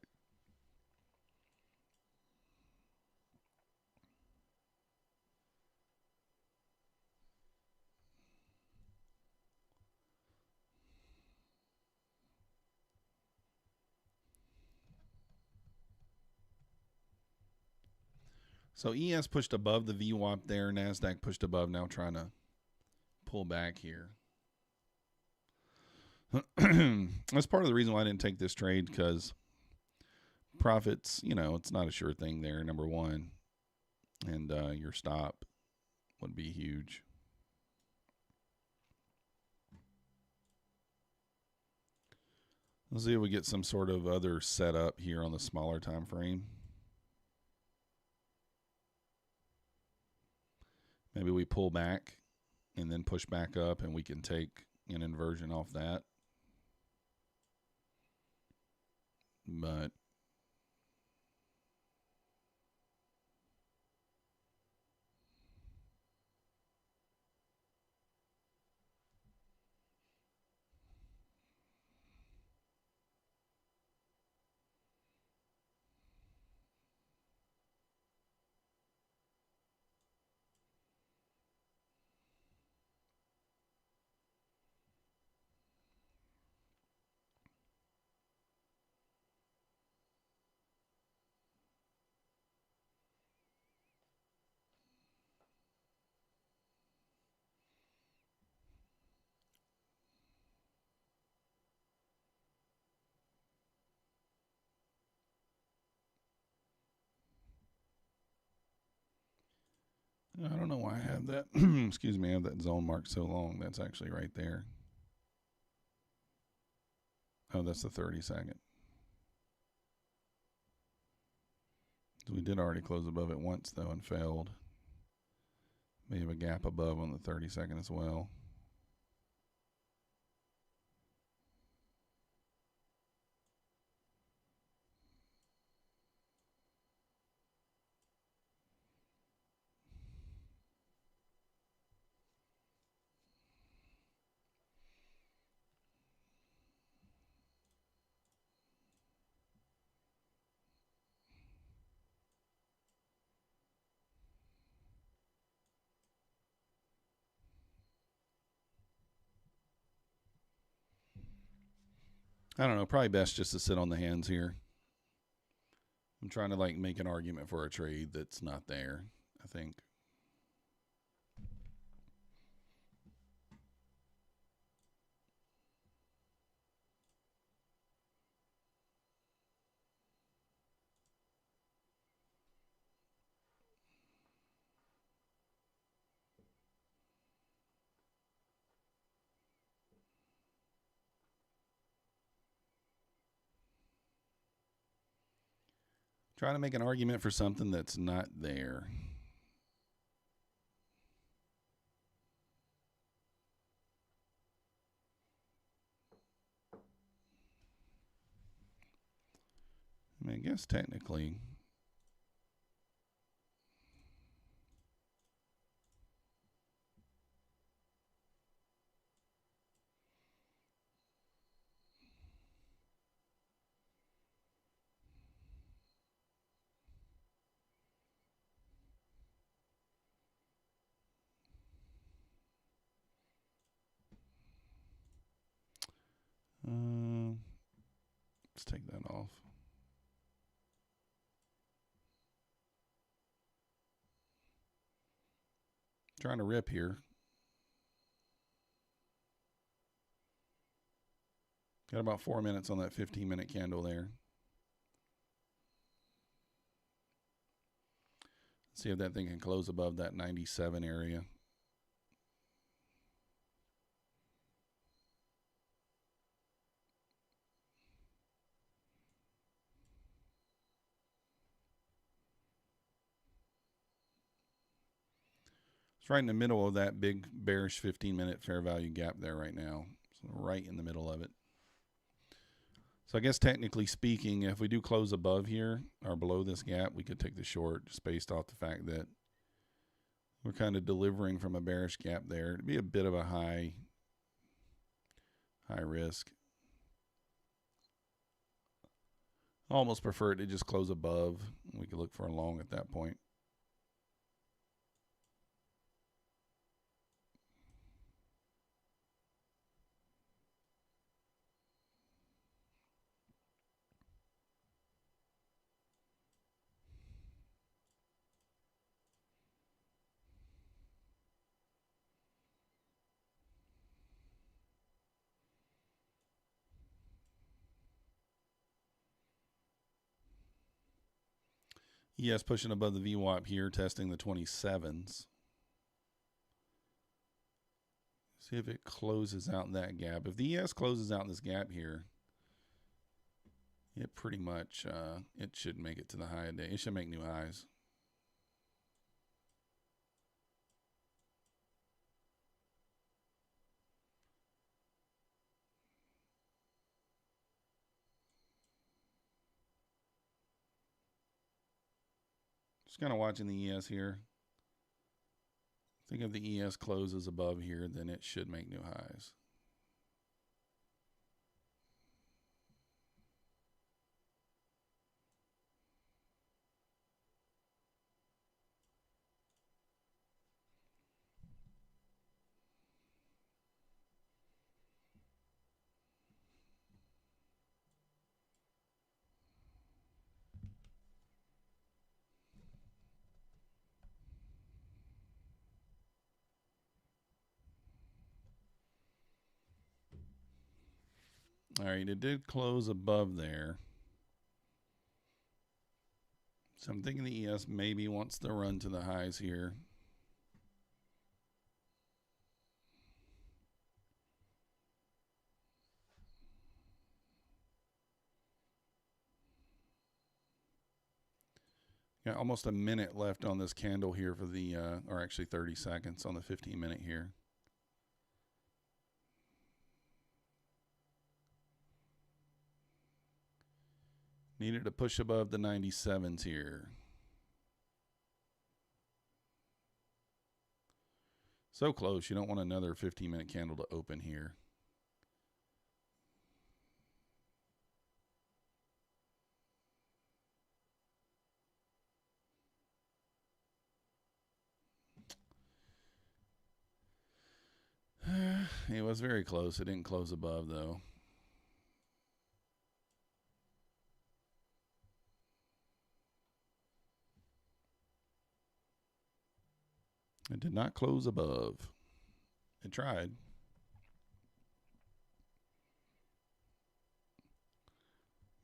So ES pushed above the VWAP there. Nasdaq pushed above. Now trying to pull back here. That's part of the reason why I didn't take this trade, because profits, it's not a sure thing there, number one. And your stop would be huge. Let's see if we get some sort of other setup here on the smaller time frame. Maybe we pull back and then push back up, and we can take an inversion off that. But I don't know why I have that. Excuse me, I have that zone marked so long. That's actually right there. Oh, that's the 30-second. So we did already close above it once, though, and failed. We have a gap above on the 30-second as well. I don't know. Probably best just to sit on the hands here. I'm trying to make an argument for a trade that's not there, I think. Trying to make an argument for something that's not there. I mean, I guess technically. Let's take that off. Trying to rip here. Got about 4 minutes on that 15-minute candle there. See if that thing can close above that 97 area. It's right in the middle of that big bearish 15-minute fair value gap there right now. So right in the middle of it. So I guess technically speaking, if we do close above here or below this gap, we could take the short just based off the fact that we're kind of delivering from a bearish gap there. It'd be a bit of a high risk. I almost prefer it to just close above. We could look for a long at that point. ES pushing above the VWAP here, testing the 27s. See if it closes out in that gap. If the ES closes out in this gap here, it pretty much, it should make it to the high of the day. It should make new highs. Just kind of watching the ES here. I think if the ES closes above here, then it should make new highs. All right, it did close above there. So I'm thinking the ES maybe wants to run to the highs here. Got almost a minute left on this candle here for the, or actually 30 seconds on the 15-minute here. Needed to push above the 97s here. So close. You don't want another 15-minute candle to open here. It was very close. It didn't close above, though. It did not close above. It tried.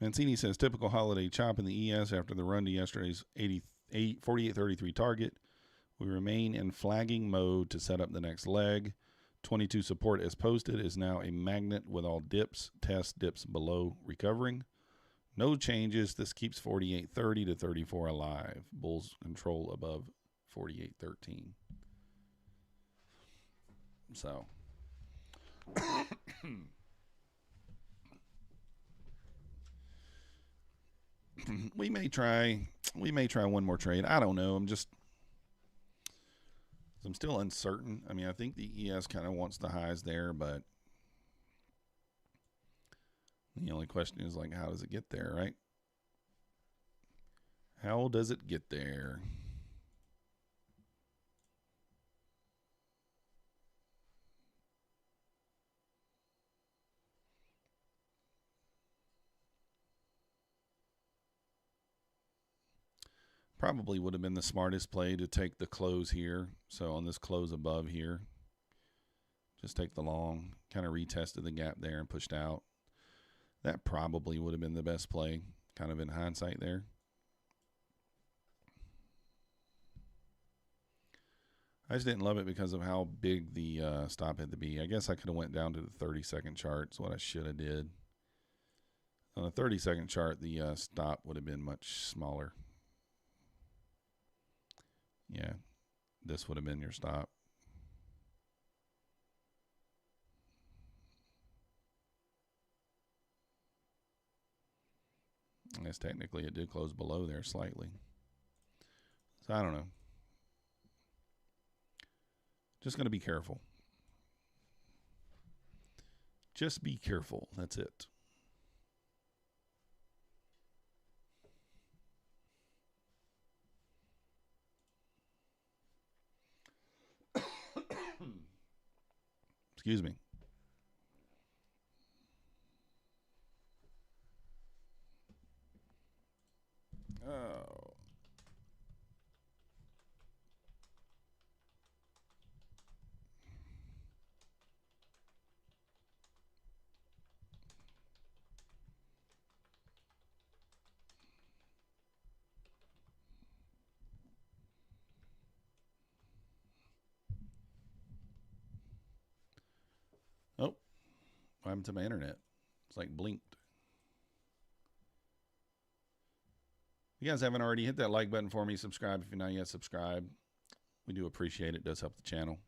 Mancini says, typical holiday chop in the ES after the run to yesterday's 48.33 target. We remain in flagging mode to set up the next leg. 22 support as posted is now a magnet with all dips. Test dips below recovering. No changes. This keeps 48.30 to 34 alive. Bulls control above 48.13. So we may try one more trade. I don't know. I'm still uncertain. I mean, I think the ES kind of wants the highs there, but the only question is, like, how does it get there, right? How does it get there? Probably would have been the smartest play to take the close here. So on this close above here, just take the long, kind of retested the gap there and pushed out. That probably would have been the best play, kind of in hindsight there. I just didn't love it because of how big the stop had to be. I guess I could have went down to the 30-second chart. Is what I should have did. On the 30-second chart, the stop would have been much smaller. Yeah, this would have been your stop. I guess technically it did close below there slightly. So I don't know. Just going to be careful. Just be careful. That's it. Excuse me. Oh. What happened to my internet? It's like blinked. If you guys haven't already, hit that like button for me. Subscribe if you're not yet subscribed. We do appreciate it. It does help the channel.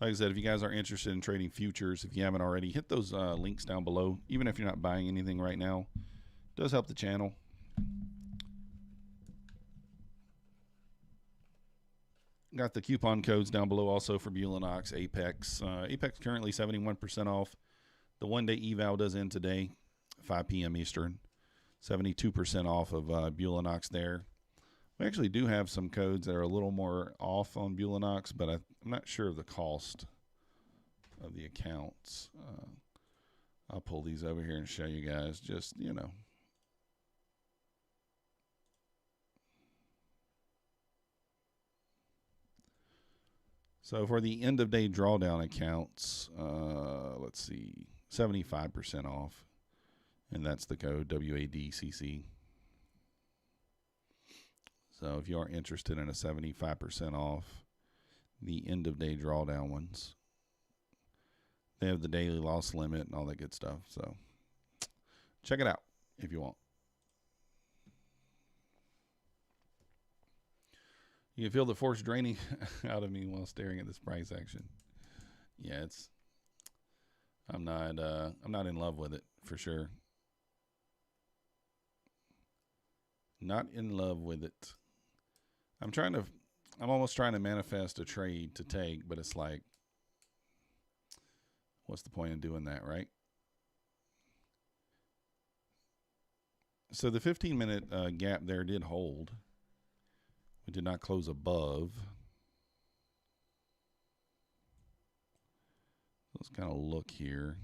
Like I said, if you guys are interested in trading futures, if you haven't already, hit those links down below. Even if you're not buying anything right now, it does help the channel. Got the coupon codes down below also for Bulenox, APEX. APEX currently 71% off. The one-day eval does end today, 5 p.m. Eastern. 72% off of Bulenox there. We actually do have some codes that are a little more off on Bulenox, but I'm not sure of the cost of the accounts. I'll pull these over here and show you guys, just, you know. So for the end of day drawdown accounts, let's see, 75% off. And that's the code WADCC. So if you are interested in a 75% off, the end of day drawdown ones, they have the daily loss limit and all that good stuff. So check it out if you want. You can feel the force draining out of me while staring at this price action. Yeah, I'm not in love with it for sure. Not in love with it. I'm almost trying to manifest a trade to take, but it's like, what's the point of doing that, right? So the 15-minute gap there did hold. We did not close above. Let's kind of look here.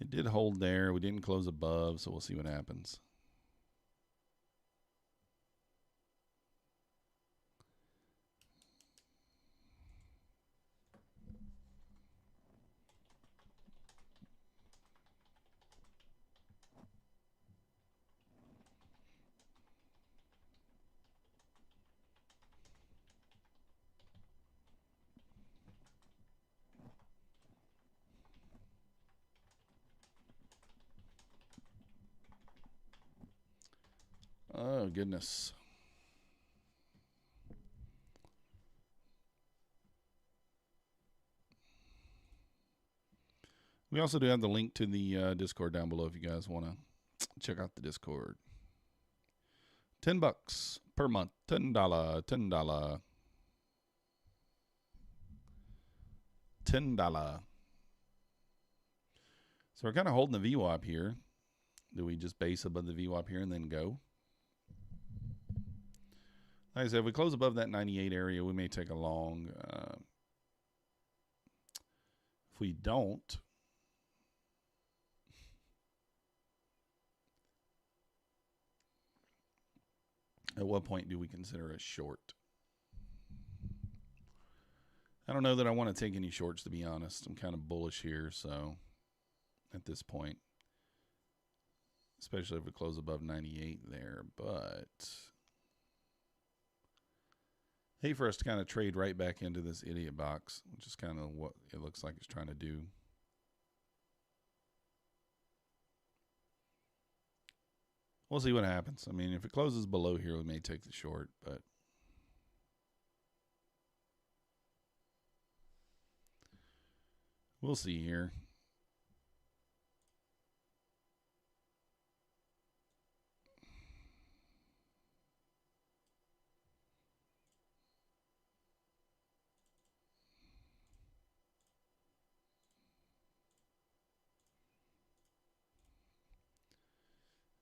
It did hold there. We didn't close above, so we'll see what happens. Oh, goodness. We also do have the link to the Discord down below if you guys want to check out the Discord. $10 per month. $10. $10. $10. So we're kind of holding the VWAP here. Do we just base above the VWAP here and then go? Like I said, if we close above that 98 area, we may take a long. If we don't, at what point do we consider a short? I don't know that I want to take any shorts, to be honest. I'm kind of bullish here, so at this point, especially if we close above 98 there, but hate for us to kind of trade right back into this idiot box, which is kind of what it looks like it's trying to do. We'll see what happens. I mean, if it closes below here, we may take the short, but we'll see here.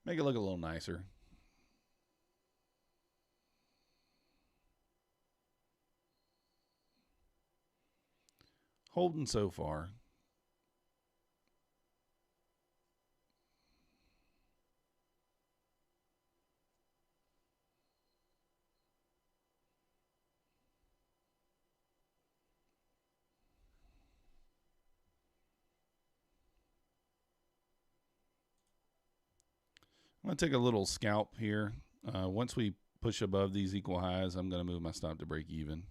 Make it look a little nicer. Holding so far. I'm going to take a little scalp here. Once we push above these equal highs, I'm going to move my stop to break even.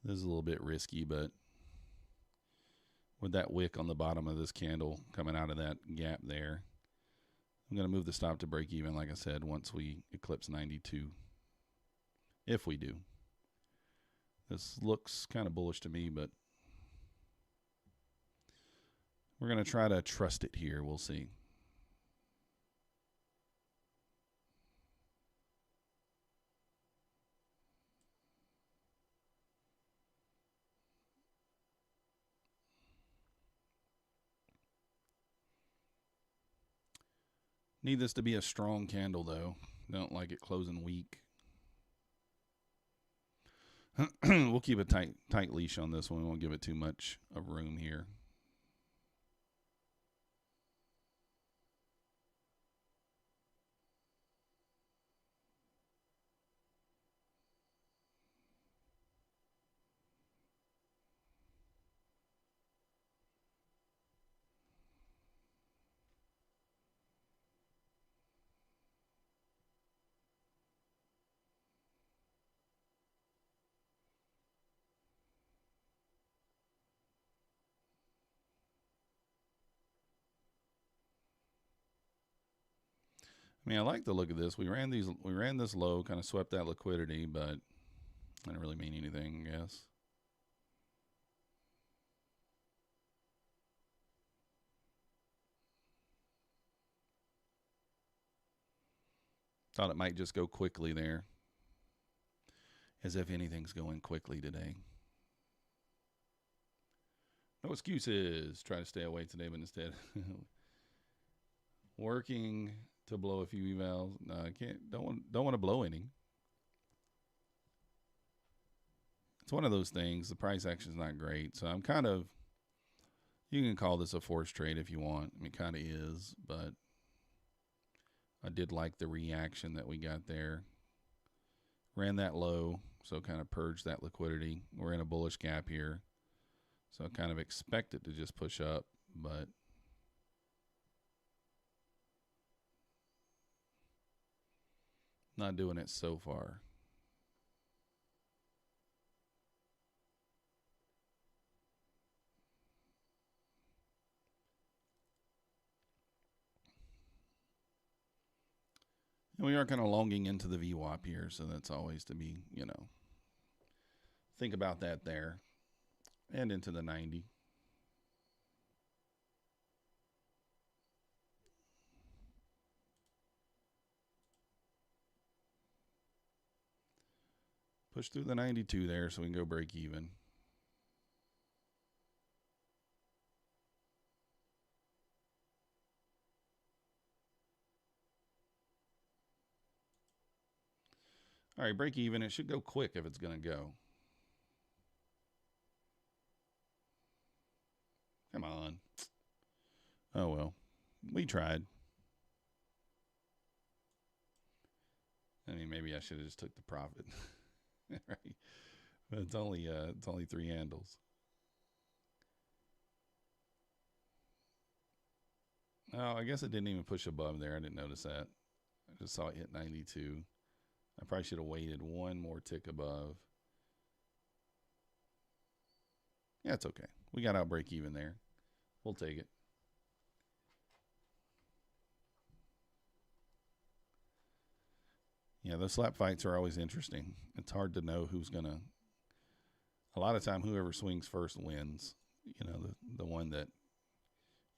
This is a little bit risky, but with that wick on the bottom of this candle coming out of that gap there, I'm going to move the stop to break even, like I said, once we eclipse 92. If we do. This looks kind of bullish to me, but we're going to try to trust it here. We'll see. Need this to be a strong candle, though. Don't like it closing weak. We'll keep a tight leash on this one. We won't give it too much of room here. I mean, I like the look of this. We ran this low, kind of swept that liquidity, but didn't really mean anything, I guess. Thought it might just go quickly there. As if anything's going quickly today. No excuses. Try to stay awake today, but instead working to blow a few evals. No, I can't. Don't want to blow any. It's one of those things. The price action is not great, so I'm kind of. You can call this a forced trade if you want. I mean, it kind of is, but I did like the reaction that we got there. Ran that low, so kind of purged that liquidity. We're in a bullish gap here, so I kind of expect it to just push up, but not doing it so far. And we are kind of longing into the VWAP here, so that's always to be, think about that there. And into the 90. Push through the 92 there so we can go break even. All right, break even. It should go quick if it's going to go. Come on. Oh, well. We tried. I mean, maybe I should have just took the profit. Right? But it's only 3 handles. Oh, I guess it didn't even push above there. I didn't notice that. I just saw it hit 92. I probably should have waited one more tick above. Yeah, it's okay. We got out break even there. We'll take it. Yeah, those slap fights are always interesting. It's hard to know who's going to. A lot of time, whoever swings first wins. The one that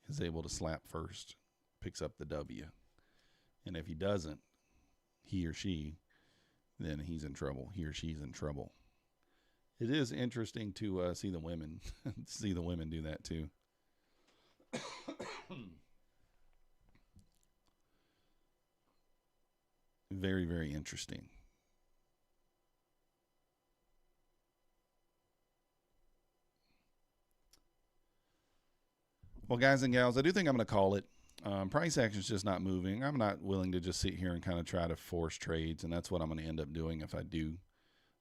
is able to slap first picks up the W. And if he doesn't, he or she, then he's in trouble. He or she's in trouble. It is interesting to see the women do that too. Very, very interesting. Well, guys and gals, I do think I'm going to call it. Price action is just not moving. I'm not willing to just sit here and kind of try to force trades, and that's what I'm going to end up doing if I do.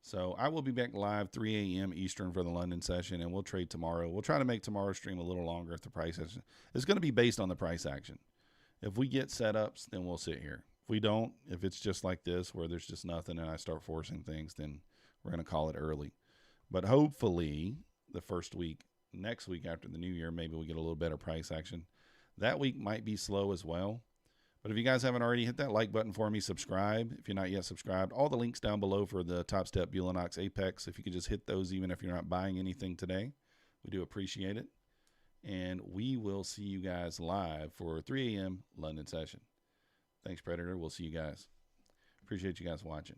So I will be back live 3 a.m. Eastern for the London session, and we'll trade tomorrow. We'll try to make tomorrow's stream a little longer if the price action. It's going to be based on the price action. If we get setups, then we'll sit here. If we don't, if it's just like this where there's just nothing and I start forcing things, then we're going to call it early. But hopefully the first week, next week after the new year, maybe we get a little better price action. That week might be slow as well. But if you guys haven't already, hit that like button for me. Subscribe if you're not yet subscribed. All the links down below for the Topstep, Bulenox, APEX. If you could just hit those even if you're not buying anything today, we do appreciate it. And we will see you guys live for 3 a.m. London session. Thanks, Predator. We'll see you guys. Appreciate you guys watching.